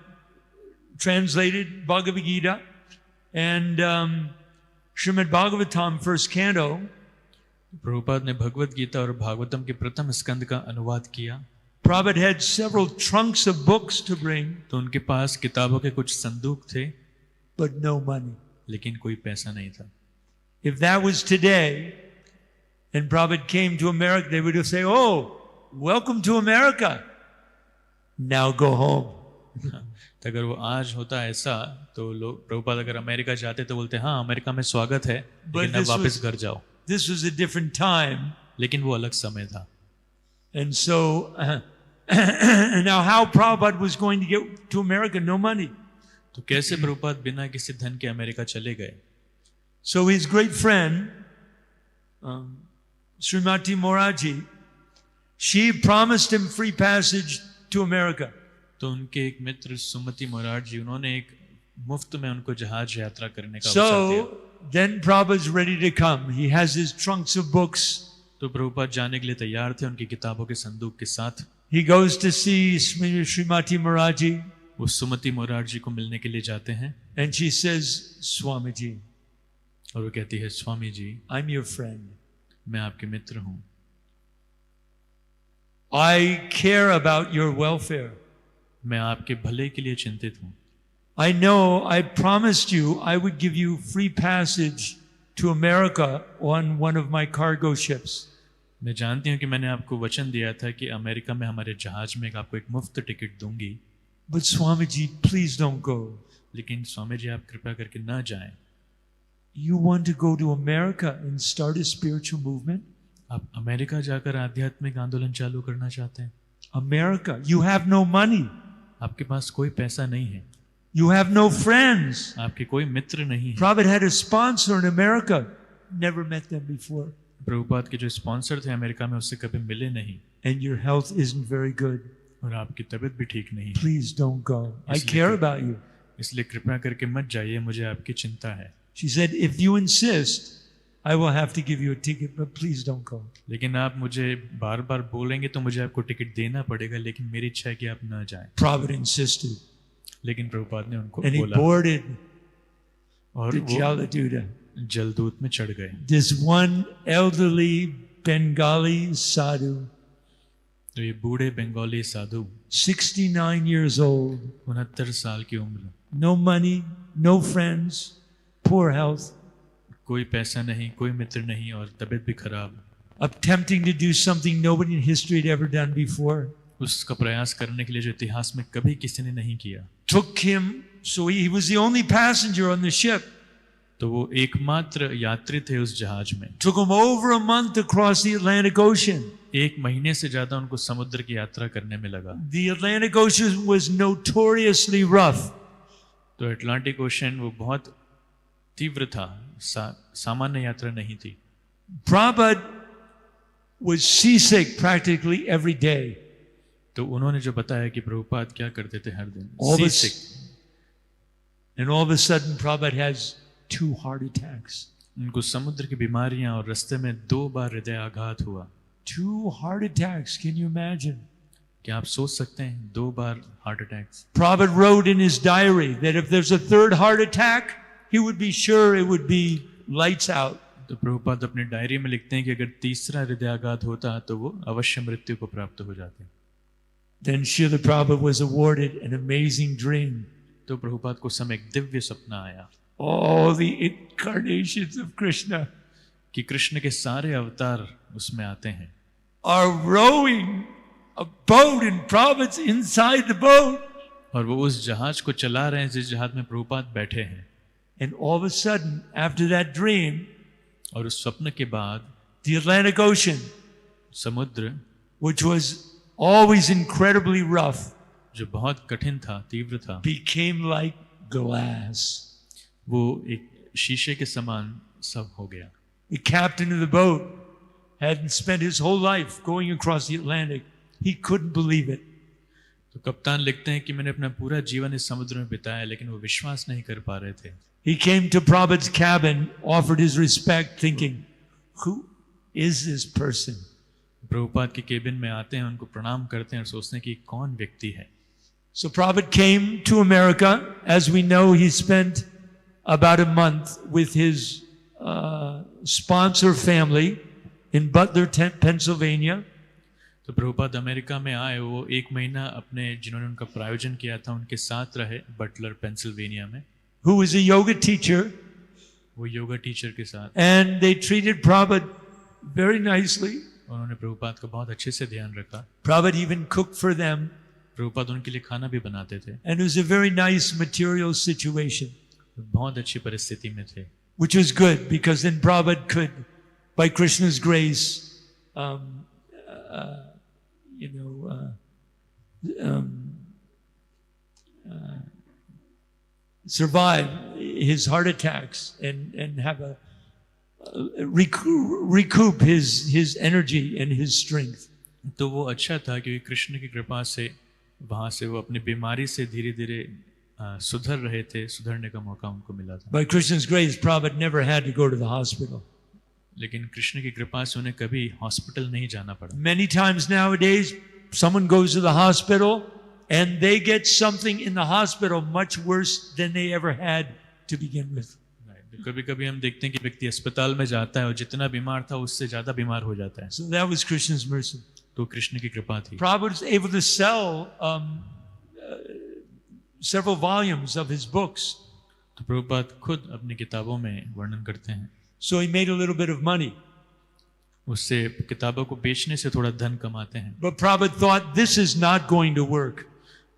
[SPEAKER 1] translated Bhagavad Gita and Srimad Bhagavatam, first canto.
[SPEAKER 2] Prabhupada ने भगवत गीता और भागवतम के प्रथम स्कंद का अनुवाद किया
[SPEAKER 1] Prabhupada had several trunks of books to bring,
[SPEAKER 2] तो उनके पास किताबों के कुछ संदूक थे
[SPEAKER 1] but no money.
[SPEAKER 2] लेकिन कोई पैसा नहीं था
[SPEAKER 1] If that was today, and Prabhupada came to America, they would say, "Oh, welcome to America. Now go home."
[SPEAKER 2] तो अगर वो आज होता ऐसा तो लोग प्रभुपाद अगर अमेरिका जाते तो बोलते हाँ अमेरिका में स्वागत है लेकिन अब वापस घर जाओ
[SPEAKER 1] This was a different time,
[SPEAKER 2] लेकिन वो अलग समय था
[SPEAKER 1] and so now how Prabhupada was going to get to America? No money.
[SPEAKER 2] तो कैसे प्रभुपाद बिना किसी धन के अमेरिका चले गए
[SPEAKER 1] So his great friend, Srimati Maharaji, she promised him free passage to America.
[SPEAKER 2] तो उनके एक मित्र सुमति मोरार जी उन्होंने एक मुफ्त में उनको जहाज यात्रा करने का अवसर दिया
[SPEAKER 1] So then Prabhupada's ready to come. He has his trunks of books.
[SPEAKER 2] तो प्रभुपाद जाने के लिए तैयार थे उनकी किताबों के संदूक के साथ
[SPEAKER 1] He goes to see Srimati Maharaji.
[SPEAKER 2] वो सुमति मोरारजी को मिलने के लिए जाते हैं
[SPEAKER 1] and she says, Swamiji,
[SPEAKER 2] और वो कहती है, Swami ji,
[SPEAKER 1] I'm your friend.
[SPEAKER 2] मैं आपके मित्र हूँ,
[SPEAKER 1] I care about your welfare.
[SPEAKER 2] मैं आपके भले के लिए चिंतित हूँ।
[SPEAKER 1] I know I promised you I would give you free passage to America on one of my cargo ships.
[SPEAKER 2] मैं जानती हूँ कि मैंने आपको वचन दिया था कि अमेरिका में हमारे जहाज में आपको एक मुफ्त टिकट दूंगी,
[SPEAKER 1] But Swamiji, please don't go.
[SPEAKER 2] लेकिन स्वामी जी आप कृपया करके ना जाएं।
[SPEAKER 1] You want to go to America and start a spiritual movement?
[SPEAKER 2] आप अमेरिका जाकर आध्यात्मिक आंदोलन चालू करना चाहते हैं?
[SPEAKER 1] America, you have no money.
[SPEAKER 2] आपके पास कोई पैसा नहीं है,
[SPEAKER 1] You have no friends.
[SPEAKER 2] आपके कोई मित्र नहीं है।
[SPEAKER 1] Prabhupada had a sponsor in America. Never met them before.
[SPEAKER 2] Prabhupada के जो स्पॉन्सर थे अमेरिका में, उससे कभी मिले नहीं,
[SPEAKER 1] And your health isn't very good.
[SPEAKER 2] और आपकी तबीयत भी ठीक नहीं है।
[SPEAKER 1] Please don't go. I
[SPEAKER 2] इसलिए
[SPEAKER 1] care about you.
[SPEAKER 2] इसलिए कृपया करके मत जाइए, मुझे आपकी चिंता है।
[SPEAKER 1] She said, if you insist, I will have to give you a ticket, but please don't go.
[SPEAKER 2] लेकिन आप मुझे बार बार बोलेंगे तो मुझे आपको टिकट देना पड़ेगा, लेकिन मेरी इच्छा है कि आप ना जाएं।
[SPEAKER 1] Prabhupada insisted.
[SPEAKER 2] लेकिन प्रभुपाद ने उनको
[SPEAKER 1] And he
[SPEAKER 2] बोला
[SPEAKER 1] boarded
[SPEAKER 2] और
[SPEAKER 1] the
[SPEAKER 2] वो
[SPEAKER 1] Jaladuta.
[SPEAKER 2] जलदूत में चढ़ गए।
[SPEAKER 1] This one elderly Bengali sadhu,
[SPEAKER 2] तो ये बूढ़े बंगाली साधु
[SPEAKER 1] 69 years old,
[SPEAKER 2] 69 साल की उम्र,
[SPEAKER 1] no money, no friends, poor health,
[SPEAKER 2] कोई पैसा नहीं, कोई मित्र नहीं और तबीयत भी खराब,
[SPEAKER 1] attempting to do something nobody in history had ever done before.
[SPEAKER 2] उसका प्रयास करने के लिए जो इतिहास में कभी किसी ने नहीं किया।
[SPEAKER 1] Took him, so he was the only passenger on the ship.
[SPEAKER 2] तो वो एकमात्र यात्री थे उस जहाज में।
[SPEAKER 1] Took him over a month across the Atlantic Ocean.
[SPEAKER 2] एक महीने से ज्यादा उनको समुद्र की यात्रा करने में लगा।
[SPEAKER 1] The Atlantic Ocean was notoriously rough.
[SPEAKER 2] तो अटलांटिक ओशन वो बहुत तीव्र था, सामान्य यात्रा नहीं थी।
[SPEAKER 1] Prabhupada was seasick practically every day.
[SPEAKER 2] तो उन्होंने जो बताया कि प्रभुपाद क्या करते थे हर दिन,
[SPEAKER 1] And all of a sudden Prabhupada has 2 heart attacks.
[SPEAKER 2] उनको समुद्र की बीमारियां और रास्ते में 2 बार हृदय आघात हुआ।
[SPEAKER 1] 2 heart attacks, can you imagine?
[SPEAKER 2] क्या आप सोच सकते हैं 2 बार heart attacks?
[SPEAKER 1] Prabhupada wrote in his diary that if there's a 3rd heart attack, he would be sure it would be lights out.
[SPEAKER 2] तो प्रभुपाद अपने डायरी में लिखते हैं कि अगर तीसरा हृदयाघात होता तो वो अवश्य मृत्यु को प्राप्त हो जाते।
[SPEAKER 1] Then Srila Prabhupada was awarded an amazing dream.
[SPEAKER 2] तो प्रभुपाद को समय एक दिव्य सपना आया।
[SPEAKER 1] All the incarnations of Krishna
[SPEAKER 2] कि कृष्ण के सारे अवतार उसमें आते हैं,
[SPEAKER 1] are rowing a boat and Prabhupada's inside the boat.
[SPEAKER 2] और वो उस जहाज को चला रहे हैं जिस जहाज में प्रभुपाद बैठे हैं।
[SPEAKER 1] And all of a sudden, after that dream,
[SPEAKER 2] और उस स्वप्न के बाद
[SPEAKER 1] the Atlantic Ocean,
[SPEAKER 2] समुद्र
[SPEAKER 1] which was always incredibly rough,
[SPEAKER 2] जो बहुत कठिन था, तीव्र था,
[SPEAKER 1] became like glass.
[SPEAKER 2] वो एक शीशे के समान सब हो गया।
[SPEAKER 1] The captain of the boat hadn't spent his whole life going across the Atlantic. He couldn't believe it.
[SPEAKER 2] तो कप्तान लिखते हैं कि मैंने अपना पूरा जीवन इस समुद्र में बिताया, लेकिन वो विश्वास नहीं कर पा रहे थे।
[SPEAKER 1] He came to Prabhupada's cabin, offered his respect, thinking, who is this person?
[SPEAKER 2] Prabhupada के केबिन में आते हैं, उनको प्रणाम करते हैं और सोचते हैं कि कौन व्यक्ति है।
[SPEAKER 1] So Prabhupada came to America. As we know, he spent about a month with his sponsor family in Butler, Pennsylvania.
[SPEAKER 2] तो प्रभुपाद अमेरिका में आए, वो 1 महीना अपने जिन्होंने उनका प्रायोजन किया था उनके साथ रहे बटलर पेंसिल्वेनिया में।
[SPEAKER 1] Who was a yoga teacher.
[SPEAKER 2] वो योगा टीचर के साथ।
[SPEAKER 1] And they treated Prabhupada very nicely.
[SPEAKER 2] उन्होंने प्रभुपाद का बहुत अच्छे से ध्यान रखा।
[SPEAKER 1] Prabhupada even cooked for them.
[SPEAKER 2] Prabhupada उनके लिए खाना भी बनाते थे।
[SPEAKER 1] And it was a very nice material situation.
[SPEAKER 2] बहुत अच्छी परिस्थिति में थे।
[SPEAKER 1] Which was good because then Prabhupada could, by Krishna's grace, survive his heart attacks and have a recoup his energy and his strength.
[SPEAKER 2] तो वो अच्छा था क्योंकि कृष्ण की कृपा से वहां से वो अपनी बीमारी से धीरे-धीरे सुधर रहे थे, सुधरने का मौका उनको मिला था।
[SPEAKER 1] By Krishna's grace, Prabhupada never had to go to the hospital.
[SPEAKER 2] लेकिन कृष्ण की कृपा से उन्हें कभी हॉस्पिटल नहीं जाना पड़ा।
[SPEAKER 1] Many times nowadays, someone goes to the hospital and they get something in the hospital much worse than they ever had to begin with.
[SPEAKER 2] कभी कभी हम देखते हैं कि व्यक्ति अस्पताल में जाता है और जितना बीमार था उससे ज्यादा बीमार हो जाता है.
[SPEAKER 1] So that was Krishna's mercy.
[SPEAKER 2] तो कृष्ण की कृपा थी.
[SPEAKER 1] Prabhupada was able to sell several volumes of his books.
[SPEAKER 2] तो प्रभुपाद खुद अपनी किताबों में वर्णन करते हैं.
[SPEAKER 1] So he made a little bit of money.
[SPEAKER 2] उससे किताबों को बेचने से थोड़ा धन कमाते हैं.
[SPEAKER 1] But Prabhupada thought this is not going to work.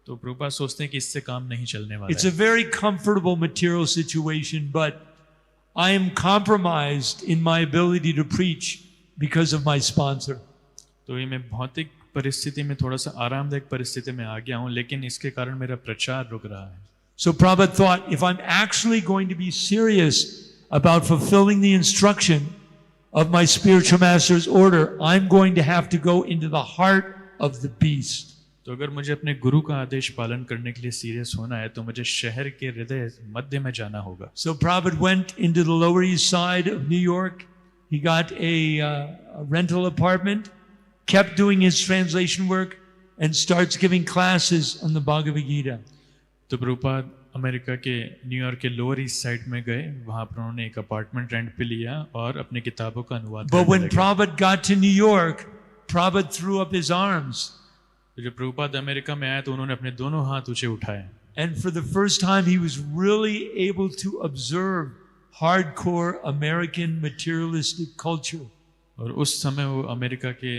[SPEAKER 2] तो प्रभुपाद सोचते हैं कि इससे काम नहीं चलने वाला है.
[SPEAKER 1] It's a very comfortable material situation, but I am compromised in my ability to preach because of my sponsor.
[SPEAKER 2] तो ये मैं भौतिक परिस्थिति में थोड़ा सा आरामदायक परिस्थिति में आ गया हूँ, लेकिन इसके कारण मेरा प्रचार रुक रहा है.
[SPEAKER 1] So Prabhupada thought, if I'm actually going to be serious about fulfilling the instruction of my spiritual master's order, I'm going to have to go into the heart of the beast.
[SPEAKER 2] तो अगर मुझे अपने गुरु का आदेश पालन करने के लिए serious होना है तो मुझे शहर के हृदय मध्य में जाना होगा.
[SPEAKER 1] So Prabhupada went into the Lower East Side of New York. He got a rental apartment, kept doing his translation work, and starts giving classes on the Bhagavad Gita.
[SPEAKER 2] तो प्रभुपाद अमेरिका के न्यूयॉर्क के lower east side में गए, वहां पर उन्होंने एक apartment rent पे लिया और अपनी किताबों का अनुवाद करने
[SPEAKER 1] लगे. But when Prabhupada got to New York, Prabhupada threw up his arms.
[SPEAKER 2] तो जब प्रभुपाद अमेरिका में आए तो उन्होंने अपने दोनों हाथ ऊंचे उठाए.
[SPEAKER 1] And for the first time he was really able to observe hardcore American materialistic culture.
[SPEAKER 2] और उस समय वो अमेरिका के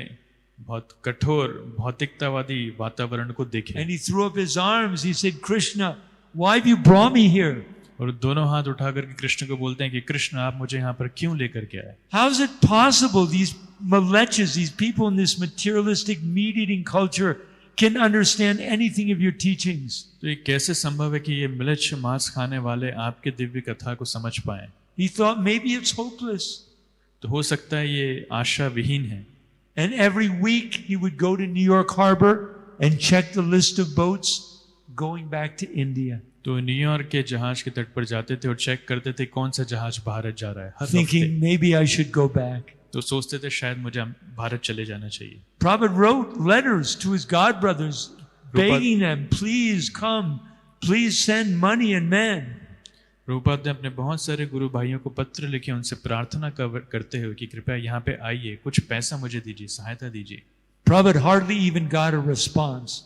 [SPEAKER 2] बहुत कठोर भौतिकतावादी वातावरण को देखे.
[SPEAKER 1] And he threw up his arms. He said, Krishna, why have you brought me here?
[SPEAKER 2] और दोनों हाथ उठा करके कृष्ण को बोलते हैं कि कृष्ण आप मुझे यहाँ पर क्यों लेकर के आए?
[SPEAKER 1] How is it possible these malechas, these people in this materialistic meat-eating culture can understand anything of your teachings?
[SPEAKER 2] तो ये कैसे संभव है कि ये मिलेच्छ मांस खाने वाले आपके दिव्य कथा को समझ पाएं?
[SPEAKER 1] He thought maybe it's hopeless.
[SPEAKER 2] तो हो सकता है ये आशा विहीन है.
[SPEAKER 1] And every week he would go to New York Harbor and check the list of boats going back to India.
[SPEAKER 2] तो न्यूयॉर्क के जहाज के तट पर जाते थे और चेक करते थे कौन सा जहाज भारत जा रहा है हर हफ्ते.
[SPEAKER 1] Thinking maybe I should go back.
[SPEAKER 2] तो सोचते थे शायद मुझे भारत चले जाना चाहिए.
[SPEAKER 1] Prabhupada wrote letters to his godbrothers, begging them, please come, please send money and men.
[SPEAKER 2] Prabhupada ने अपने बहुत सारे गुरु भाइयों को पत्र लिखे, उनसे प्रार्थना करते हुए कि कृपया यहाँ पे आइए, कुछ पैसा मुझे दीजिए, सहायता दीजिए.
[SPEAKER 1] Prabhupada hardly even got a response.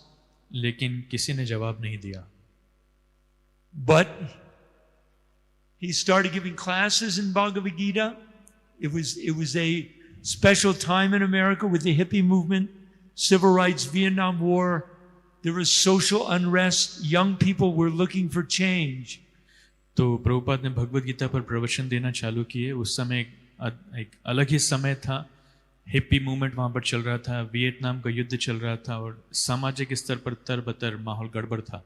[SPEAKER 2] लेकिन किसी ने जवाब नहीं दिया.
[SPEAKER 1] But he started giving classes in Bhagavad Gita. It was a special time in America with the hippie movement, civil rights, Vietnam War. There was social unrest. Young people were looking for change.
[SPEAKER 2] तो प्रभुपाद ने भगवद गीता पर प्रवचन देना चालू किए. उस समय एक अलग ही समय था. हिप्पी मूवमेंट वहां पर चल रहा था, वियतनाम का युद्ध चल रहा था और सामाजिक स्तर पर तरबतर माहौल गड़बड़ था.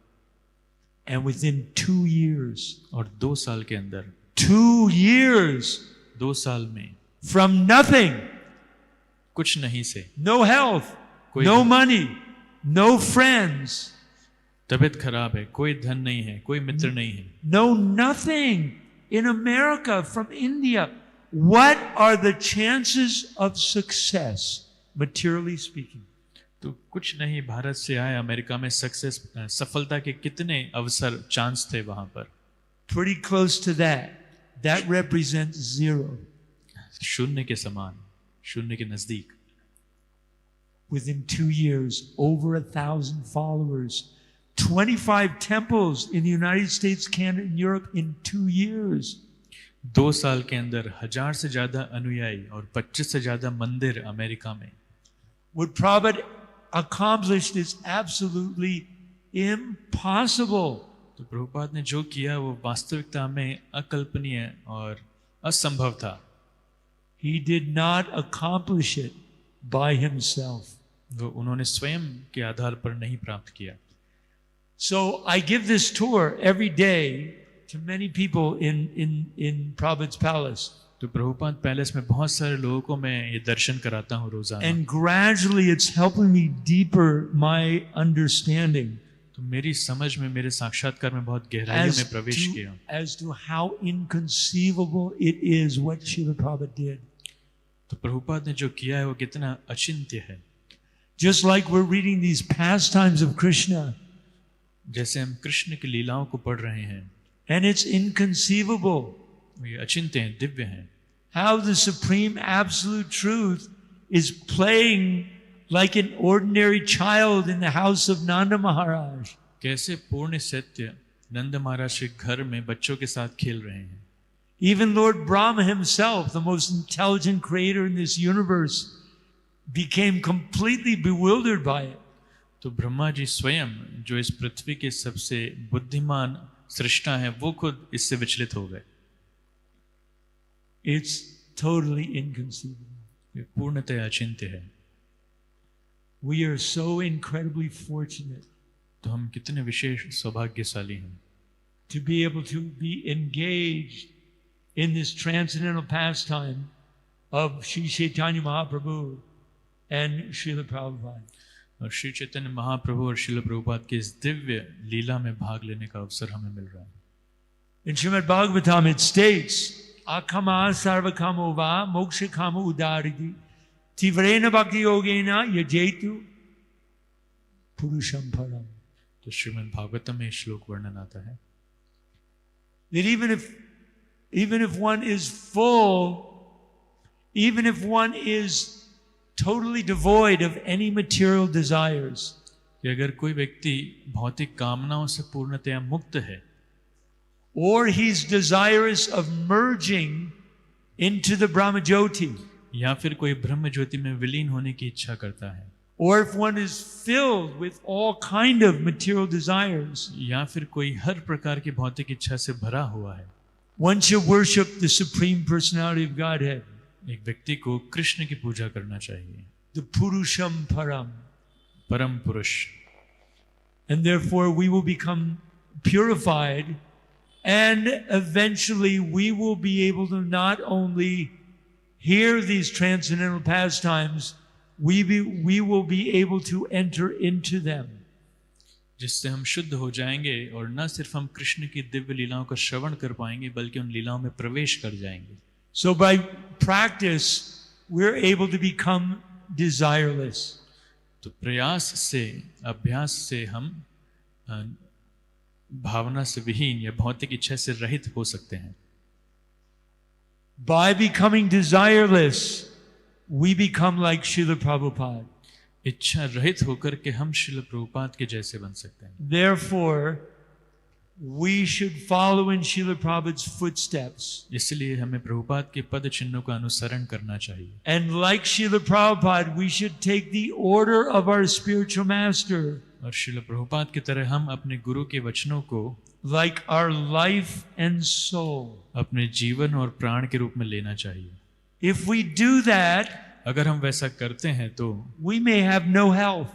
[SPEAKER 1] And within 2 years,
[SPEAKER 2] और 2 साल के अंदर,
[SPEAKER 1] 2 years,
[SPEAKER 2] 2 साल में,
[SPEAKER 1] from nothing,
[SPEAKER 2] कुछ नहीं से,
[SPEAKER 1] no health, no money, no friends,
[SPEAKER 2] तबीयत खराब है, कोई धन नहीं है, कोई मित्र नहीं है,
[SPEAKER 1] no nothing in America from India. What are the chances of success, materially speaking?
[SPEAKER 2] तो कुछ नहीं, भारत से आए, अमेरिका में सफलता के कितने अवसर चांस थे वहां पर?
[SPEAKER 1] Pretty close to that. That represents 0.
[SPEAKER 2] शून्य के समान, शून्य के नजदीक.
[SPEAKER 1] Within 2 years, over 1,000 followers, 25 temples in the United States, Canada, and Europe in 2 years.
[SPEAKER 2] 2 साल के अंदर 1000 से ज्यादा अनुयायी और 25 से ज्यादा मंदिर अमेरिका में.
[SPEAKER 1] What Prabhupada accomplished is absolutely impossible.
[SPEAKER 2] तो प्रभुपाद ने जो किया वो वास्तविकता में अकल्पनीय और असंभव था.
[SPEAKER 1] He did not accomplish it by himself.
[SPEAKER 2] वो उन्होंने स्वयं के आधार पर नहीं प्राप्त किया.
[SPEAKER 1] So I give this tour every day to many people in Prabhupada's palace.
[SPEAKER 2] तो प्रभुपाद पैलेस में बहुत सारे लोगों को मैं ये दर्शन कराता हूँ रोजाना.
[SPEAKER 1] And gradually it's helping me deeper my understanding.
[SPEAKER 2] तो मेरी समझ में, मेरे साक्षात्कार में बहुत गहराई में प्रवेश किया.
[SPEAKER 1] As to how inconceivable it is what Srila Prabhupada did.
[SPEAKER 2] तो प्रभुपाद ने जो किया है वो कितना अचिंत्य है.
[SPEAKER 1] Just like we're reading these pastimes of Krishna
[SPEAKER 2] जैसे हम कृष्ण की लीलाओं को पढ़ रहे हैं,
[SPEAKER 1] and it's inconceivable
[SPEAKER 2] ये अचिंत्य हैं, दिव्य हैं,
[SPEAKER 1] how the supreme absolute truth is playing like an ordinary child in the house of Nanda Maharaj.
[SPEAKER 2] कैसे पूर्ण सत्य नंद महाराज के घर में बच्चों के साथ खेल रहे हैं.
[SPEAKER 1] Even Lord Brahma himself, the most intelligent creator in this universe, became completely bewildered by it.
[SPEAKER 2] तो ब्रह्मा जी स्वयं जो इस पृथ्वी के सबसे बुद्धिमान सृष्टा हैं, वो खुद इससे विचलित हो गए.
[SPEAKER 1] It's totally inconceivable.
[SPEAKER 2] ये पूर्णतः अचिंत्य है.
[SPEAKER 1] We are so incredibly fortunate
[SPEAKER 2] तो हम कितने विशेष सौभाग्यशाली हैं
[SPEAKER 1] to be able to be engaged in this transcendental pastime of Sri Chaitanya Mahaprabhu and Srila Prabhupada.
[SPEAKER 2] और श्री चैतन्य महाप्रभु और श्रील प्रभुपाद की इस दिव्य लीला में भाग लेने का अवसर हमें मिल रहा है.
[SPEAKER 1] In Srimad Bhagavatam it states, Akama sarvakamo va mokshakama udariti tivrena bhakti yogena yajetu purusham param.
[SPEAKER 2] तो श्रीमद् भागवतम में श्लोक वर्णन आता है
[SPEAKER 1] That even if one is full, even if one is totally devoid of any material desires,
[SPEAKER 2] कि अगर कोई व्यक्ति भौतिक कामनाओं से पूर्णतया मुक्त है,
[SPEAKER 1] or he's desirous of merging into the Brahma Jyoti,
[SPEAKER 2] या फिर कोई ब्रह्म ज्योति में विलीन होने की इच्छा करता है,
[SPEAKER 1] or if one is filled with all kind of material desires,
[SPEAKER 2] या फिर कोई हर प्रकार की भौतिक इच्छा से भरा हुआ है,
[SPEAKER 1] one should worship the Supreme Personality of Godhead,
[SPEAKER 2] एक व्यक्ति को कृष्ण की पूजा करना चाहिए,
[SPEAKER 1] the Purusham Param.
[SPEAKER 2] परम पुरुष.
[SPEAKER 1] And therefore we will become purified, and eventually we will be able to not only hear these transcendental pastimes, we will be able to enter into them.
[SPEAKER 2] जिससे हम शुद्ध हो जाएंगे और न सिर्फ हम कृष्ण की दिव्य लीलाओं का श्रवण कर पाएंगे बल्कि उन लीलाओं में प्रवेश कर जाएंगे.
[SPEAKER 1] So by practice we're able to become desireless.
[SPEAKER 2] तो प्रयास से, अभ्यास से हम भावना से विहीन या भौतिक इच्छा से रहित हो सकते हैं.
[SPEAKER 1] By becoming desireless, we become like Srila Prabhupada.
[SPEAKER 2] इच्छा रहित होकर के हम श्रील प्रभुपाद के जैसे बन सकते हैं.
[SPEAKER 1] Therefore, we should follow in Srila Prabhupada's footsteps.
[SPEAKER 2] इसलिए हमें प्रभुपाद के पद चिन्हों का अनुसरण करना चाहिए.
[SPEAKER 1] And like Srila Prabhupada, we should take the order of our spiritual master,
[SPEAKER 2] और श्रील प्रभुपाद की तरह हम अपने गुरु के वचनों को
[SPEAKER 1] like our life and soul.
[SPEAKER 2] अपने जीवन और प्राण के रूप में लेना चाहिए.
[SPEAKER 1] If we do that,
[SPEAKER 2] अगर हम वैसा करते हैं तो
[SPEAKER 1] we may have no health,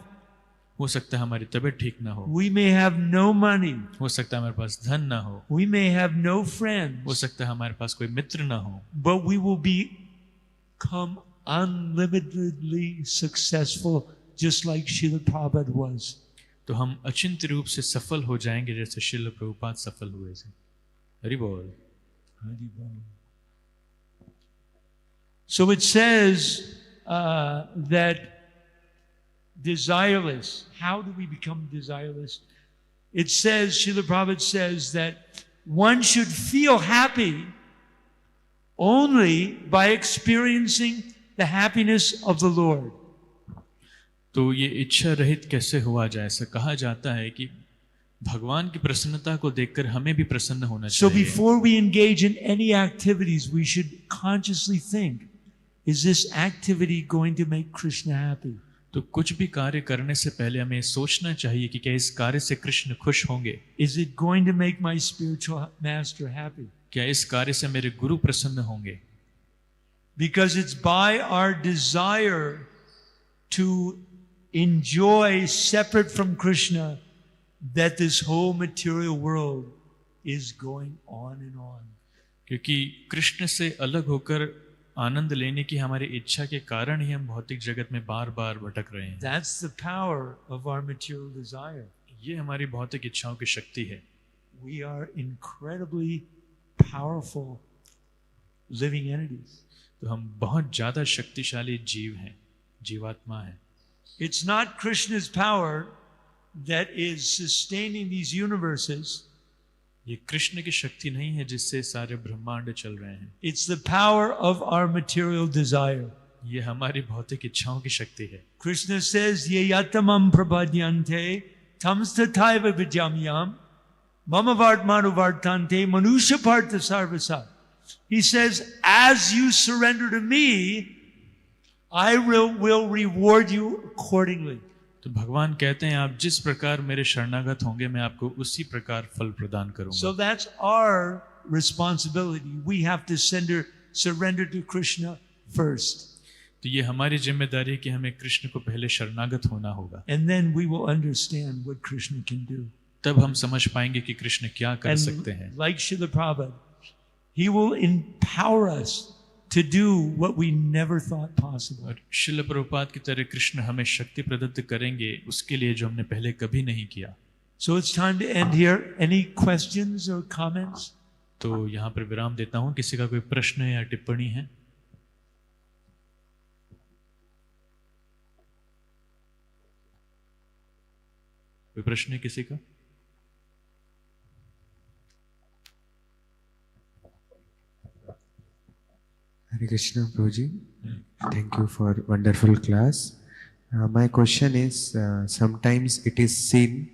[SPEAKER 2] हो सकता है हमारी तबीयत ठीक ना हो,
[SPEAKER 1] we may have no money,
[SPEAKER 2] हो सकता है हमारे पास धन ना हो,
[SPEAKER 1] we may have no
[SPEAKER 2] हो
[SPEAKER 1] friends,
[SPEAKER 2] सकता है हमारे पास कोई मित्र ना हो,
[SPEAKER 1] but we will become unlimitedly successful just like Srila Prabhupada was.
[SPEAKER 2] तो हम अचिंत्य रूप से सफल हो जाएंगे जैसे श्रील प्रभुपाद सफल हुए थे. हरि बोल.
[SPEAKER 1] So it says that desireless. How do we become desireless? It says, Srila Prabhupada says that one should feel happy only by experiencing the happiness of the Lord.
[SPEAKER 2] तो ये इच्छा रहित कैसे हुआ जाए? ऐसा कहा जाता है कि भगवान की प्रसन्नता को देखकर हमें भी प्रसन्न होना
[SPEAKER 1] So
[SPEAKER 2] चाहिए.
[SPEAKER 1] before we engage in any activities, we should consciously think, is this activity going to make Krishna happy?
[SPEAKER 2] तो कुछ भी कार्य करने से पहले हमें सोचना चाहिए कि क्या इस कार्य से कृष्ण खुश होंगे?
[SPEAKER 1] Is it going to make my spiritual master happy?
[SPEAKER 2] क्या इस कार्य से मेरे गुरु प्रसन्न होंगे?
[SPEAKER 1] Because it's by our desire to enjoy separate from Krishna that this whole material world is going on and on.
[SPEAKER 2] क्योंकि कृष्ण से अलग होकर आनंद लेने की हमारी इच्छा के कारण ही हम भौतिक जगत में बार-बार भटक रहे हैं.
[SPEAKER 1] That's the power of our material desire.
[SPEAKER 2] ये हमारी भौतिक इच्छाओं की शक्ति है.
[SPEAKER 1] We are incredibly powerful living entities.
[SPEAKER 2] तो हम बहुत ज्यादा शक्तिशाली जीव हैं, जीवात्मा हैं.
[SPEAKER 1] It's not Krishna's power that is sustaining these universes.
[SPEAKER 2] ये कृष्ण की शक्ति नहीं है जिससे सारे ब्रह्मांड चल रहे हैं.
[SPEAKER 1] It's the power of our material desire.
[SPEAKER 2] ये हमारी भौतिक इच्छाओं की शक्ति है.
[SPEAKER 1] Krishna says, "Ye yatamam prapadyante tamstataiva vijamyam mama vartmanu vartante manusha partha sarvasa." He says, as you surrender to me, I will reward you accordingly.
[SPEAKER 2] तो भगवान कहते हैं आप जिस प्रकार मेरे शरणागत होंगे मैं आपको उसी प्रकार फल प्रदान करूंगा.
[SPEAKER 1] So that's our responsibility. We have to surrender to Krishna first.
[SPEAKER 2] तो ये हमारी जिम्मेदारी है कि हमें कृष्ण को पहले शरणागत होना होगा.
[SPEAKER 1] And then we will understand what Krishna can do.
[SPEAKER 2] तब हम समझ पाएंगे कि कृष्ण क्या कर सकते हैं.
[SPEAKER 1] Like Srila Prabhupada, he will empower us to do what we never thought possible.
[SPEAKER 2] और श्रील प्रभुपाद की तरह कृष्ण हमें शक्ति प्रदत्त करेंगे उसके लिए जो हमने पहले कभी नहीं किया.
[SPEAKER 1] So it's time to end here. Any questions or comments?
[SPEAKER 2] तो यहाँ पर विराम देता हूँ. किसी का कोई प्रश्न या टिप्पणी है? कोई प्रश्न है किसी का?
[SPEAKER 3] Hare Krishna, Prabhuji. Thank you for wonderful class. My question is, sometimes it is seen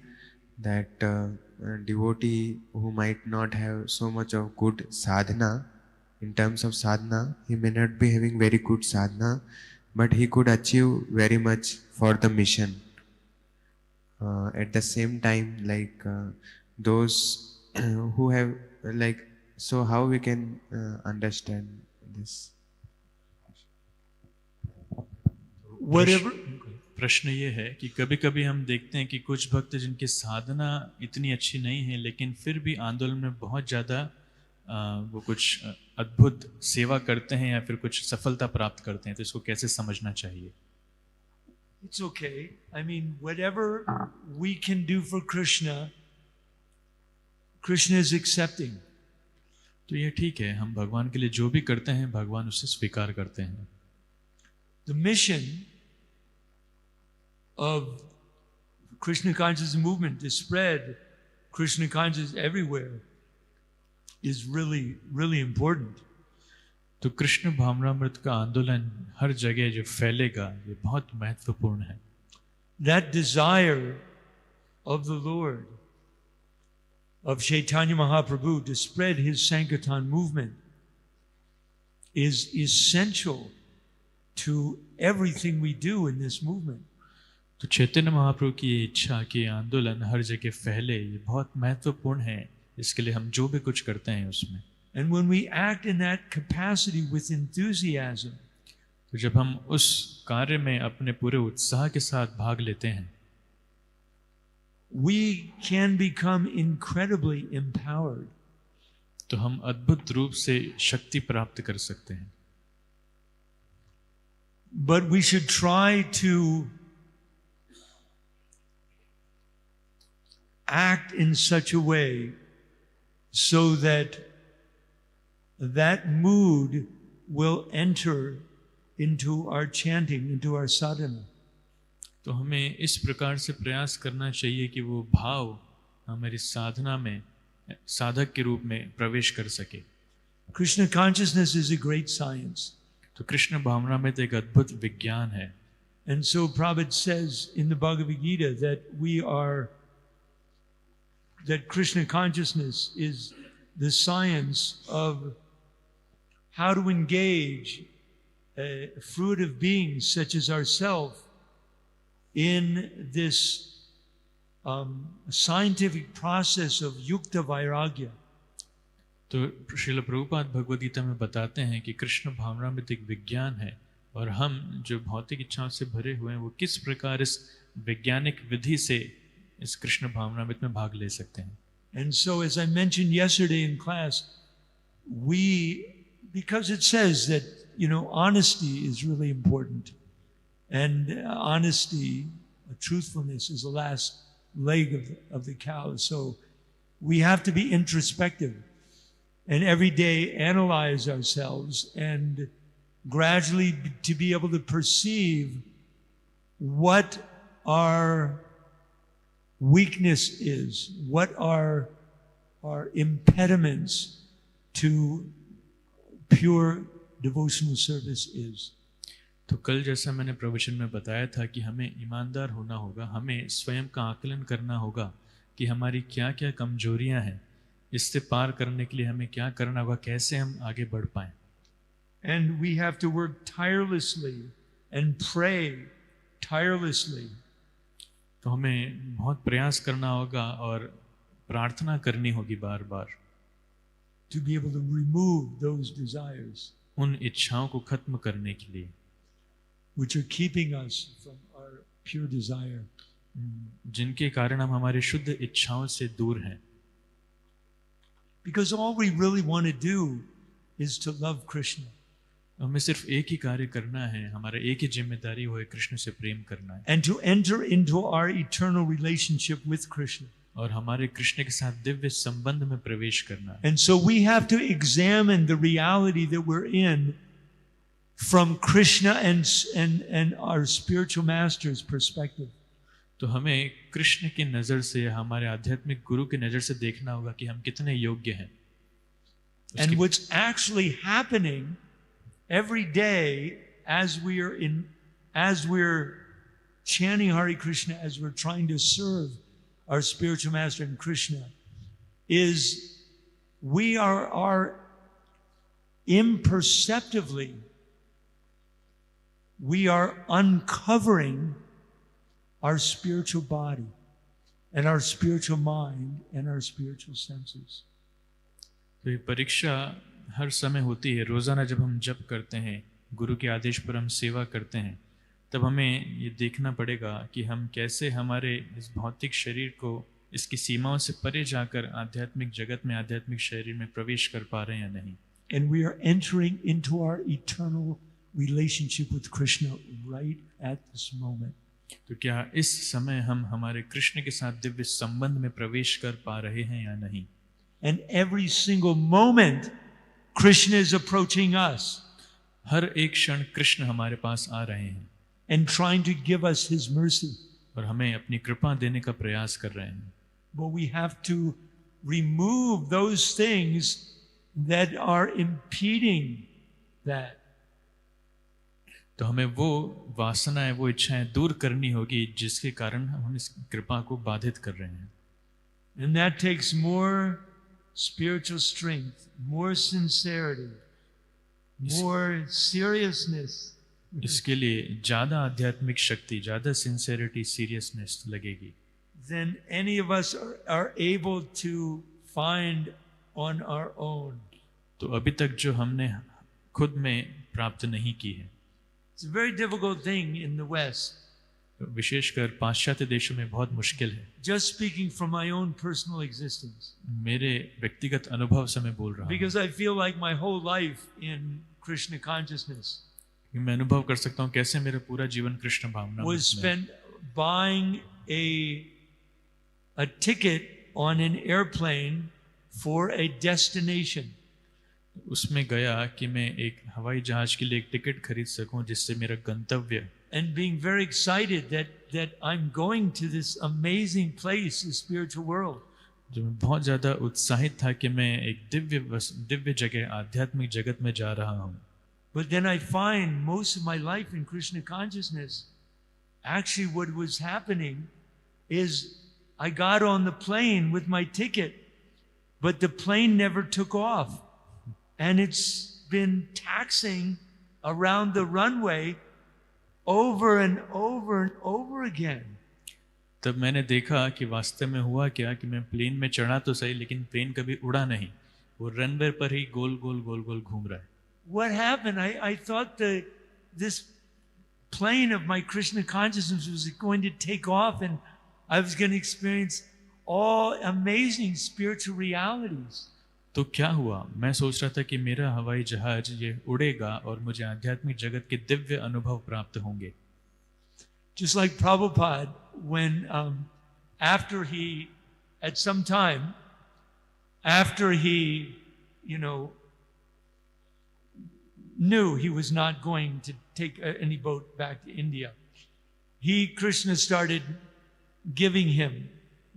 [SPEAKER 3] that a devotee who might not have so much of good sadhana, in terms of sadhana, he may not be having very good sadhana, but he could achieve very much for the mission. At the same time, like those who have, like, so how we can understand this?
[SPEAKER 1] Whatever.
[SPEAKER 2] प्रश्न ये है कि कभी कभी हम देखते हैं कि कुछ भक्त जिनकी साधना इतनी अच्छी नहीं है लेकिन फिर भी आंदोलन में बहुत ज़्यादा वो कुछ अद्भुत सेवा करते हैं या फिर कुछ सफलता प्राप्त करते हैं. तो इसको कैसे समझना चाहिए?
[SPEAKER 1] It's okay. I mean, whatever we can do for Krishna, Krishna is accepting.
[SPEAKER 2] तो ये ठीक है. हम भगवान के लिए जो भी करते हैं भगवान उसे स्वीकार करते हैं.
[SPEAKER 1] The mission of Krishna consciousness movement to spread Krishna consciousness everywhere is really, really important.
[SPEAKER 2] तो कृष्ण भावनामृत का आंदोलन हर जगह जो फैलेगा ये बहुत महत्वपूर्ण है.
[SPEAKER 1] That desire of the Lord, of Chaitanya Mahaprabhu to spread his Sankirtan movement is essential to everything we do in this movement.
[SPEAKER 2] तो चैतन्य महाप्रभु की इच्छा कि आंदोलन हर जगह फैले ये बहुत महत्वपूर्ण है. इसके लिए हम जो भी कुछ करते हैं उसमें.
[SPEAKER 1] And when we act in that capacity with enthusiasm,
[SPEAKER 2] तो जब हम उस कार्य में अपने पूरे उत्साह के साथ भाग लेते हैं
[SPEAKER 1] we can become incredibly empowered.
[SPEAKER 2] तो हम अद्भुत रूप से शक्ति प्राप्त कर सकते हैं.
[SPEAKER 1] But we should try to act in such a way so that that mood will enter into our chanting, into our sadhana.
[SPEAKER 2] तो हमें इस प्रकार से प्रयास करना चाहिए कि वो भाव हमारी साधना में साधक के रूप में प्रवेश कर सके.
[SPEAKER 1] Krishna consciousness is a great science.
[SPEAKER 2] तो कृष्ण भावना में तो एक अद्भुत विज्ञान है.
[SPEAKER 1] And so Prabhupada says in the Bhagavad Gita that Krishna consciousness is the science of how to engage fruitive beings such as ourselves in this scientific process of yukta vairagya.
[SPEAKER 2] तो श्रील प्रभुपाद भगवद गीता में बताते हैं कि कृष्ण भावनामृत एक विज्ञान है और हम जो भौतिक इच्छाओं से भरे हुए हैं वो किस प्रकार इस वैज्ञानिक विधि से इस कृष्ण भावनामृत में भाग ले सकते हैं.
[SPEAKER 1] And so as I mentioned yesterday in class, because it says that, honesty is really important. And honesty, truthfulness is the last leg of the cow. So we have to be introspective and every day analyze ourselves and gradually to be able to perceive what our weakness is, what our impediments to pure devotional service is.
[SPEAKER 2] तो कल जैसा मैंने प्रवचन में बताया था कि हमें ईमानदार होना होगा, हमें स्वयं का आकलन करना होगा कि हमारी क्या क्या कमजोरियां हैं, इससे पार करने के लिए हमें क्या करना होगा, कैसे हम आगे बढ़ पाएं.
[SPEAKER 1] And we have to work tirelessly and pray tirelessly.
[SPEAKER 2] तो हमें बहुत प्रयास करना होगा और प्रार्थना करनी होगी बार बार,
[SPEAKER 1] to be able to remove those desires
[SPEAKER 2] उन इच्छाओं को खत्म करने के लिए
[SPEAKER 1] which are keeping us from our pure desire.
[SPEAKER 2] जिनके कारण हम हमारे शुद्ध इच्छाओं से दूर हैं.
[SPEAKER 1] Because all we really want to do is to love Krishna.
[SPEAKER 2] हमें सिर्फ एक ही कार्य करना है, हमारा एक ही जिम्मेदारी वो है कृष्ण से प्रेम करना है
[SPEAKER 1] And to enter into our eternal relationship with Krishna.
[SPEAKER 2] और हमारे कृष्ण के साथ दिव्य संबंध में प्रवेश करना है.
[SPEAKER 1] And so we have to examine the reality that we're in from Krishna and our spiritual master's perspective.
[SPEAKER 2] तो हमें कृष्ण की नजर से, हमारे आध्यात्मिक गुरु की नजर से देखना होगा कि हम कितने योग्य हैं.
[SPEAKER 1] And what's actually happening every day as we're chanting Hare Krishna, as we're trying to serve our spiritual master in Krishna, is we are imperceptibly, we are uncovering our spiritual body and our spiritual mind and our spiritual senses.
[SPEAKER 2] तो ये परीक्षा हर समय होती है. रोजाना जब हम जप करते हैं, गुरु के आदेश पर हम सेवा करते हैं, तब हमें ये देखना पड़ेगा कि हम कैसे हमारे इस भौतिक शरीर को इसकी सीमाओं से परे जाकर आध्यात्मिक जगत में, आध्यात्मिक शरीर में प्रवेश कर पा रहे हैं या नहीं.
[SPEAKER 1] And we are entering into our eternal relationship with Krishna right at this moment.
[SPEAKER 2] तो क्या इस समय हम हमारे कृष्ण के साथ दिव्य संबंध में प्रवेश कर पा रहे हैं या नहीं.
[SPEAKER 1] And every single moment Krishna is approaching us.
[SPEAKER 2] हर एक क्षण कृष्ण हमारे पास आ रहे हैं
[SPEAKER 1] and trying to give us his mercy.
[SPEAKER 2] और हमें अपनी कृपा देने का प्रयास कर रहे हैं.
[SPEAKER 1] But we have to remove those things that are impeding that.
[SPEAKER 2] तो हमें वो वासनाएं, वो इच्छाएं दूर करनी होगी जिसके कारण हम इस कृपा को बाधित कर रहे हैं.
[SPEAKER 1] And that takes more spiritual strength, more sincerity, more seriousness.
[SPEAKER 2] इसके लिए ज्यादा आध्यात्मिक शक्ति, ज्यादा सिंसेरिटी, सीरियसनेस लगेगी
[SPEAKER 1] than any of us are able to find on our own.
[SPEAKER 2] तो अभी तक जो हमने खुद में प्राप्त नहीं की है.
[SPEAKER 1] It's a very difficult thing in the West.
[SPEAKER 2] विशेषकर पाश्चात्य देशों में बहुत मुश्किल है.
[SPEAKER 1] Just speaking from my own personal existence.
[SPEAKER 2] मेरे व्यक्तिगत अनुभव से मैं बोल रहा हूँ.
[SPEAKER 1] Because I feel like my whole life in Krishna consciousness
[SPEAKER 2] मैं अनुभव कर सकता हूँ कैसे मेरा पूरा जीवन कृष्ण भावना में
[SPEAKER 1] was spent buying a ticket on an airplane for a destination.
[SPEAKER 2] उसमें गया कि मैं एक हवाई जहाज के लिए एक टिकट खरीद सकूं जिससे मेरा गंतव्य,
[SPEAKER 1] and being very excited that I'm going to this amazing place, the spiritual world.
[SPEAKER 2] जो मैं बहुत ज्यादा उत्साहित था कि मैं एक दिव्य जगह, आध्यात्मिक जगत में जा रहा हूँ.
[SPEAKER 1] But then I find most of my life in Krishna consciousness, actually what was happening is I got on the plane with my ticket, but the plane never took off. And it's been taxiing around the runway over and over and over again.
[SPEAKER 2] तब मैंने देखा कि वास्तव में हुआ क्या कि मैं प्लेन में चढ़ा तो सही, लेकिन प्लेन कभी उड़ा नहीं, वो रनवे पर ही गोल गोल घूम रहा है.
[SPEAKER 1] What happened? I thought this plane of my Krishna consciousness was going to take off and I was going to experience all amazing spiritual realities.
[SPEAKER 2] तो क्या हुआ? मैं सोच रहा था कि मेरा हवाई जहाज ये उड़ेगा और मुझे आध्यात्मिक जगत के दिव्य अनुभव प्राप्त होंगे.
[SPEAKER 1] Just like Prabhupada, when after he, at some time, after he, knew he was not going to take any boat back to India, Krishna started giving him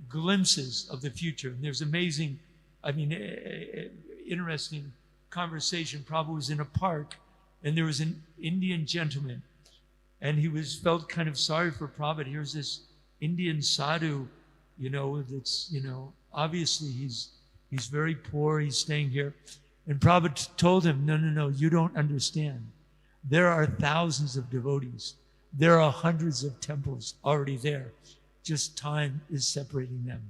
[SPEAKER 1] glimpses of the future. And there's amazing, interesting conversation. Prabhu was in a park, and there was an Indian gentleman, and he felt kind of sorry for Prabhupada. Here's this Indian sadhu, that's, obviously he's very poor, he's staying here. And Prabhupada told him, no, you don't understand. There are thousands of devotees. There are hundreds of temples already there. Just time is separating them.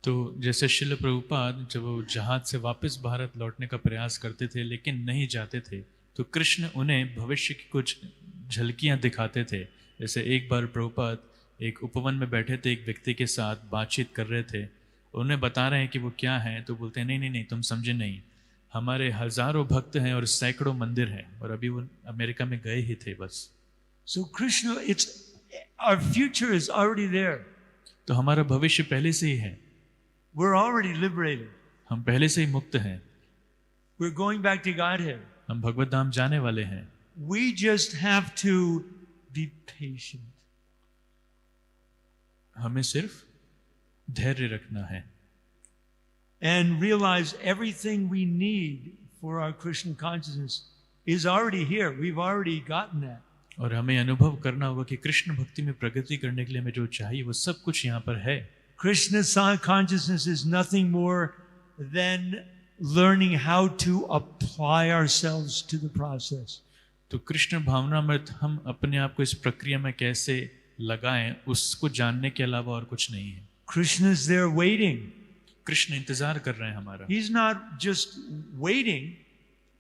[SPEAKER 2] तो जैसे श्रील प्रभुपाद जब वो जहाज से वापस भारत लौटने का प्रयास करते थे लेकिन नहीं जाते थे, तो कृष्ण उन्हें भविष्य की कुछ झलकियां दिखाते थे. जैसे एक बार प्रभुपाद एक उपवन में बैठे थे, एक व्यक्ति के साथ बातचीत कर रहे थे, उन्हें बता रहे हैं कि वो क्या है, तो बोलते हैं नहीं तुम समझे नहीं, हमारे हजारों भक्त हैं और सैकड़ों मंदिर हैं, और अभी वो अमेरिका में गए ही थे बस.
[SPEAKER 1] So Krishna, our future is already there.
[SPEAKER 2] तो हमारा भविष्य पहले से ही है.
[SPEAKER 1] We're already liberated.
[SPEAKER 2] हम पहले से ही मुक्त हैं.
[SPEAKER 1] We're going back to Godhead.
[SPEAKER 2] हम भगवत धाम जाने वाले हैं.
[SPEAKER 1] We just have to be patient.
[SPEAKER 2] हमें सिर्फ धैर्य रखना है.
[SPEAKER 1] And realize everything we need for our Krishna consciousness is already here. We've already gotten that.
[SPEAKER 2] और हमें अनुभव करना होगा कि कृष्ण भक्ति में प्रगति करने के लिए हमें जो चाहिए वो सब कुछ यहाँ पर है.
[SPEAKER 1] Krishna consciousness is nothing more than learning how to apply ourselves to the process.
[SPEAKER 2] तो कृष्ण भावना में हम अपने आप को इस प्रक्रिया में कैसे लगाएं, उसको जानने के अलावा और कुछ नहीं है.
[SPEAKER 1] Krishna is there waiting.
[SPEAKER 2] Krishna इंतजार कर रहे हैं हमारा.
[SPEAKER 1] He's not just waiting.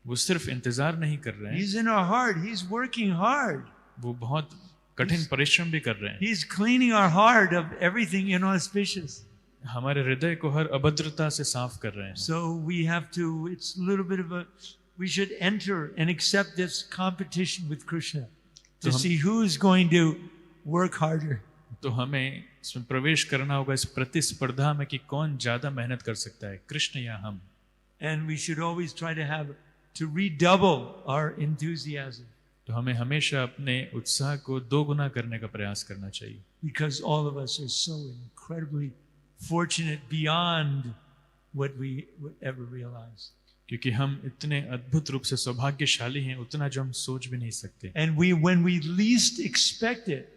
[SPEAKER 2] वो सिर्फ इंतजार नहीं कर रहे हैं.
[SPEAKER 1] He's in our heart. He's working hard.
[SPEAKER 2] वो बहुत कठिन परिश्रम भी कर रहे हैं.
[SPEAKER 1] He's cleaning our heart of everything inauspicious.
[SPEAKER 2] हमारे हृदय को हर अभद्रता से साफ कर रहे हैं.
[SPEAKER 1] So we have to, it's a little bit of we should enter and accept this competition with Krishna to see who is going to work harder.
[SPEAKER 2] तो हमें इसमें प्रवेश करना होगा इस प्रतिस्पर्धा में कि कौन ज्यादा मेहनत कर सकता है, कृष्ण या हम.
[SPEAKER 1] And we should always try to redouble our enthusiasm.
[SPEAKER 2] तो हमें हमेशा अपने उत्साह को दो गुना करने का प्रयास करना चाहिए.
[SPEAKER 1] Because all of us are so incredibly fortunate beyond what we would ever realize.
[SPEAKER 2] क्योंकि हम इतने अद्भुत रूप से सौभाग्यशाली हैं, उतना जो हम सोच भी नहीं सकते.
[SPEAKER 1] And when we least expect it,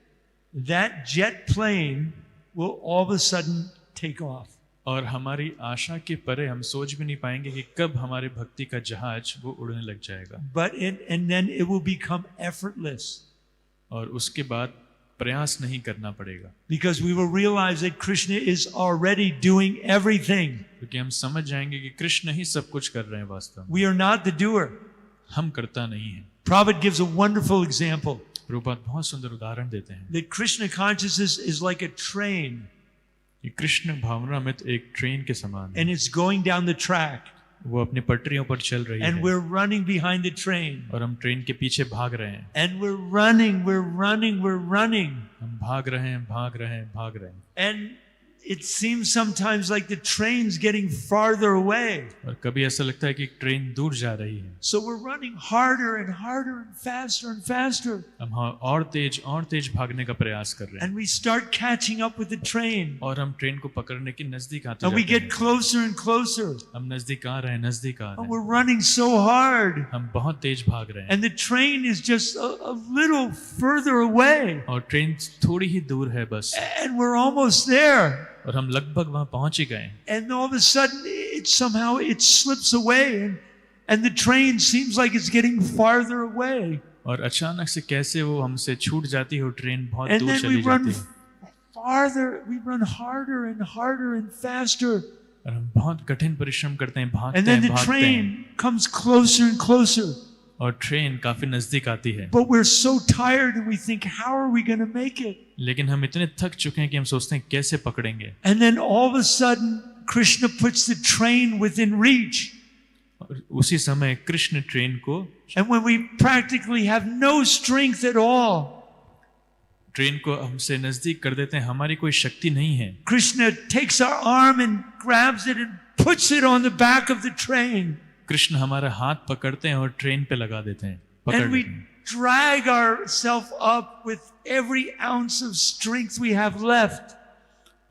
[SPEAKER 1] that jet plane will all of a sudden take off.
[SPEAKER 2] और हमारी आशा के परे हम सोच भी नहीं पाएंगे कि कब हमारे भक्ति का जहाज वो उड़ने लग जाएगा.
[SPEAKER 1] And then it will become effortless.
[SPEAKER 2] और उसके बाद प्रयास नहीं करना पड़ेगा.
[SPEAKER 1] Because we will realize that Krishna is already doing everything.
[SPEAKER 2] क्योंकि हम समझ जाएंगे कि कृष्ण ही सब कुछ कर रहे हैं वास्तव में.
[SPEAKER 1] We are not the doer.
[SPEAKER 2] हम करता नहीं हैं.
[SPEAKER 1] Prabhupada gives a wonderful example.
[SPEAKER 2] Prabhupada बहुत सुंदर उदाहरण देते हैं.
[SPEAKER 1] That Krishna consciousness is like a train.
[SPEAKER 2] ये कृष्ण भावनामृत एक ट्रेन के समान है.
[SPEAKER 1] And it's going down the track.
[SPEAKER 2] वो अपनी पटरियों पर चल रही है.
[SPEAKER 1] And we're running behind the train.
[SPEAKER 2] और हम ट्रेन के पीछे भाग रहे हैं.
[SPEAKER 1] And we're running.
[SPEAKER 2] हम भाग रहे हैं.
[SPEAKER 1] And it seems sometimes like the train's getting farther away.
[SPEAKER 2] और कभी ऐसा लगता है कि ट्रेन दूर जा रही है.
[SPEAKER 1] So we're running harder and faster.
[SPEAKER 2] हम और तेज भागने का प्रयास कर रहे हैं.
[SPEAKER 1] And we start catching up with the train.
[SPEAKER 2] और हम ट्रेन को पकड़ने की नजदीक आते
[SPEAKER 1] And we get closer and closer.
[SPEAKER 2] हम नजदीक आ रहे हैं.
[SPEAKER 1] And we're running so hard.
[SPEAKER 2] हम बहुत तेज भाग रहे हैं.
[SPEAKER 1] And the train is just a little further away.
[SPEAKER 2] और ट्रेन थोड़ी ही दूर है बस.
[SPEAKER 1] And we're almost there.
[SPEAKER 2] और हम लगभग वहां पहुंच ही गए.
[SPEAKER 1] And all of a sudden it slips away and the train seems like it's getting farther away.
[SPEAKER 2] और अचानक से कैसे वो हमसे छूट जाती है और ट्रेन बहुत
[SPEAKER 1] And
[SPEAKER 2] दूर
[SPEAKER 1] then
[SPEAKER 2] चली जाती है.
[SPEAKER 1] we run harder and faster.
[SPEAKER 2] और हम बहुत कठिन परिश्रम करते हैं, भागते
[SPEAKER 1] And then
[SPEAKER 2] हैं.
[SPEAKER 1] the train comes closer and closer.
[SPEAKER 2] और ट्रेन काफी नजदीक आती है.
[SPEAKER 1] But we're so tired and we think, how are we going to make it?
[SPEAKER 2] लेकिन हम इतने थक चुके हैं कि हम सोचते हैं कैसे पकड़ेंगे.
[SPEAKER 1] And then all of a sudden Krishna puts the train within reach.
[SPEAKER 2] और उसी समय कृष्ण ट्रेन को,
[SPEAKER 1] and when we practically have no strength at all,
[SPEAKER 2] train को हमसे नजदीक कर देते हैं, हमारी कोई शक्ति नहीं है.
[SPEAKER 1] Krishna takes our arm and grabs it and puts it on the back of the train.
[SPEAKER 2] Krishna हमारा हाथ पकड़ते हैं और ट्रेन पे लगा देते हैं.
[SPEAKER 1] And we drag ourselves up with every ounce of strength we have left.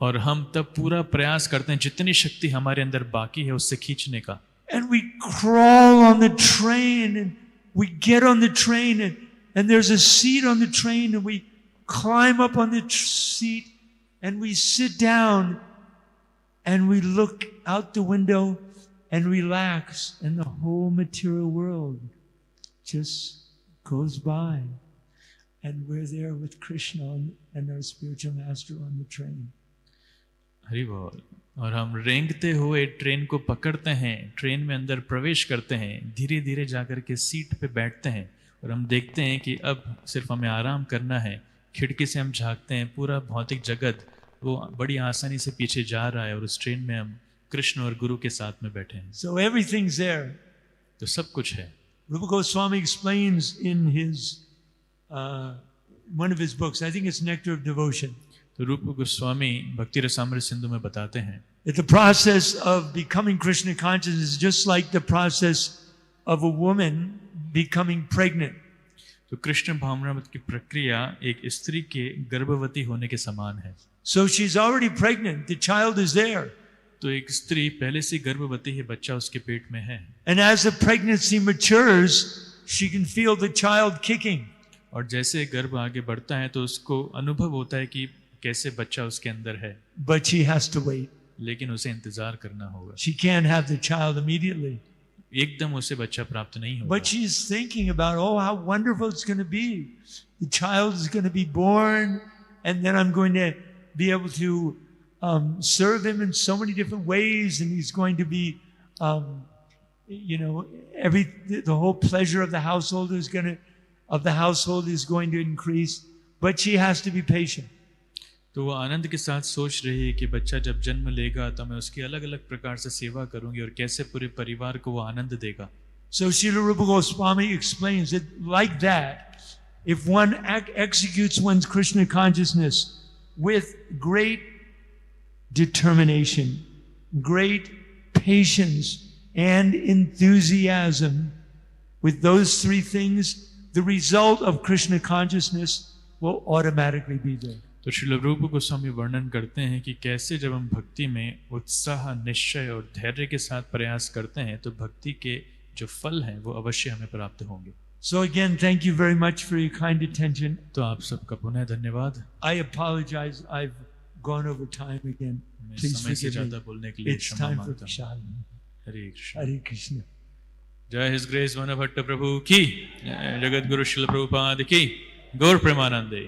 [SPEAKER 2] और हम तब पूरा प्रयास करते हैं जितनी शक्ति हमारे अंदर बाकी है उससे खींचने का.
[SPEAKER 1] And we crawl on the train and we get on the train and there's a seat on the train and we climb up on the seat and we sit down and we look out the window and relax, and the whole material world just goes by. And we're there with Krishna and our spiritual master on the train.
[SPEAKER 2] Hari बोल. और हम रेंगते हुए train को पकड़ते हैं, train में अंदर प्रवेश करते हैं, धीरे धीरे जाकर के सीट पे बैठते हैं और हम देखते हैं कि अब सिर्फ हमें आराम करना है. खिड़की से हम झांकते हैं, पूरा भौतिक जगत वो बड़ी आसानी से पीछे जा रहा है और उस ट्रेन में हम कृष्ण और गुरु के साथ में बैठे हैं.
[SPEAKER 1] So everything's there.
[SPEAKER 2] तो सब कुछ है.
[SPEAKER 1] Rupa Goswami explains in his one of his books, I think it's Nectar of Devotion.
[SPEAKER 2] तो रूप गोस्वामी भक्ति रसामृत सिंधु में बताते हैं
[SPEAKER 1] that the process of becoming Krishna conscious is just like the process of a woman becoming pregnant.
[SPEAKER 2] तो कृष्ण भावनामृत की प्रक्रिया एक स्त्री के गर्भवती होने के समान है.
[SPEAKER 1] So she's already pregnant, the child is there.
[SPEAKER 2] तो एक स्त्री पहले से गर्भवती है, बच्चा उसके पेट में है.
[SPEAKER 1] And as the pregnancy matures, she can feel the child kicking.
[SPEAKER 2] और जैसे गर्भ आगे बढ़ता है तो उसको अनुभव होता है कि कैसे बच्चा उसके अंदर है.
[SPEAKER 1] But she has to wait.
[SPEAKER 2] लेकिन उसे इंतजार करना होगा.
[SPEAKER 1] She can't have the child immediately.
[SPEAKER 2] एकदम उसे बच्चा प्राप्त नहीं होगा.
[SPEAKER 1] But she's thinking about, oh, how wonderful it's going to be. The child is going to be born, and then I'm going to be able to serve him in so many different ways, and he's going to be, the whole pleasure of the household is going to increase. But she has to be patient.
[SPEAKER 2] तो वो आनंद के साथ सोच रही है कि बच्चा जब जन्म लेगा तो मैं उसकी अलग अलग प्रकार से सेवा करूंगी और कैसे पूरे परिवार को वो आनंद देगा.
[SPEAKER 1] So Srila Rupa Goswami explains that like that, if one executes one's Krishna consciousness with great determination, great patience and enthusiasm, with those three things, the result of Krishna consciousness will automatically be there.
[SPEAKER 2] तो श्रील रूप गोस्वामी वर्णन करते हैं कि कैसे जब हम भक्ति में उत्साह, निश्चय और धैर्य के साथ प्रयास करते हैं तो भक्ति के जो फल हैं वो अवश्य हमें प्राप्त होंगे.
[SPEAKER 1] So again, thank you very much for your kind attention.
[SPEAKER 2] तो आप सबका पुनः धन्यवाद.
[SPEAKER 1] I apologize, I've gone over time again. Please forgive me. It's time for Charan.
[SPEAKER 2] Hare Krishna.
[SPEAKER 1] Hare Krishna.
[SPEAKER 2] जय हिज ग्रेस बनभट्ट प्रभु की, जगत गुरु श्रील प्रभुपाद की, गौर प्रेमानंदे.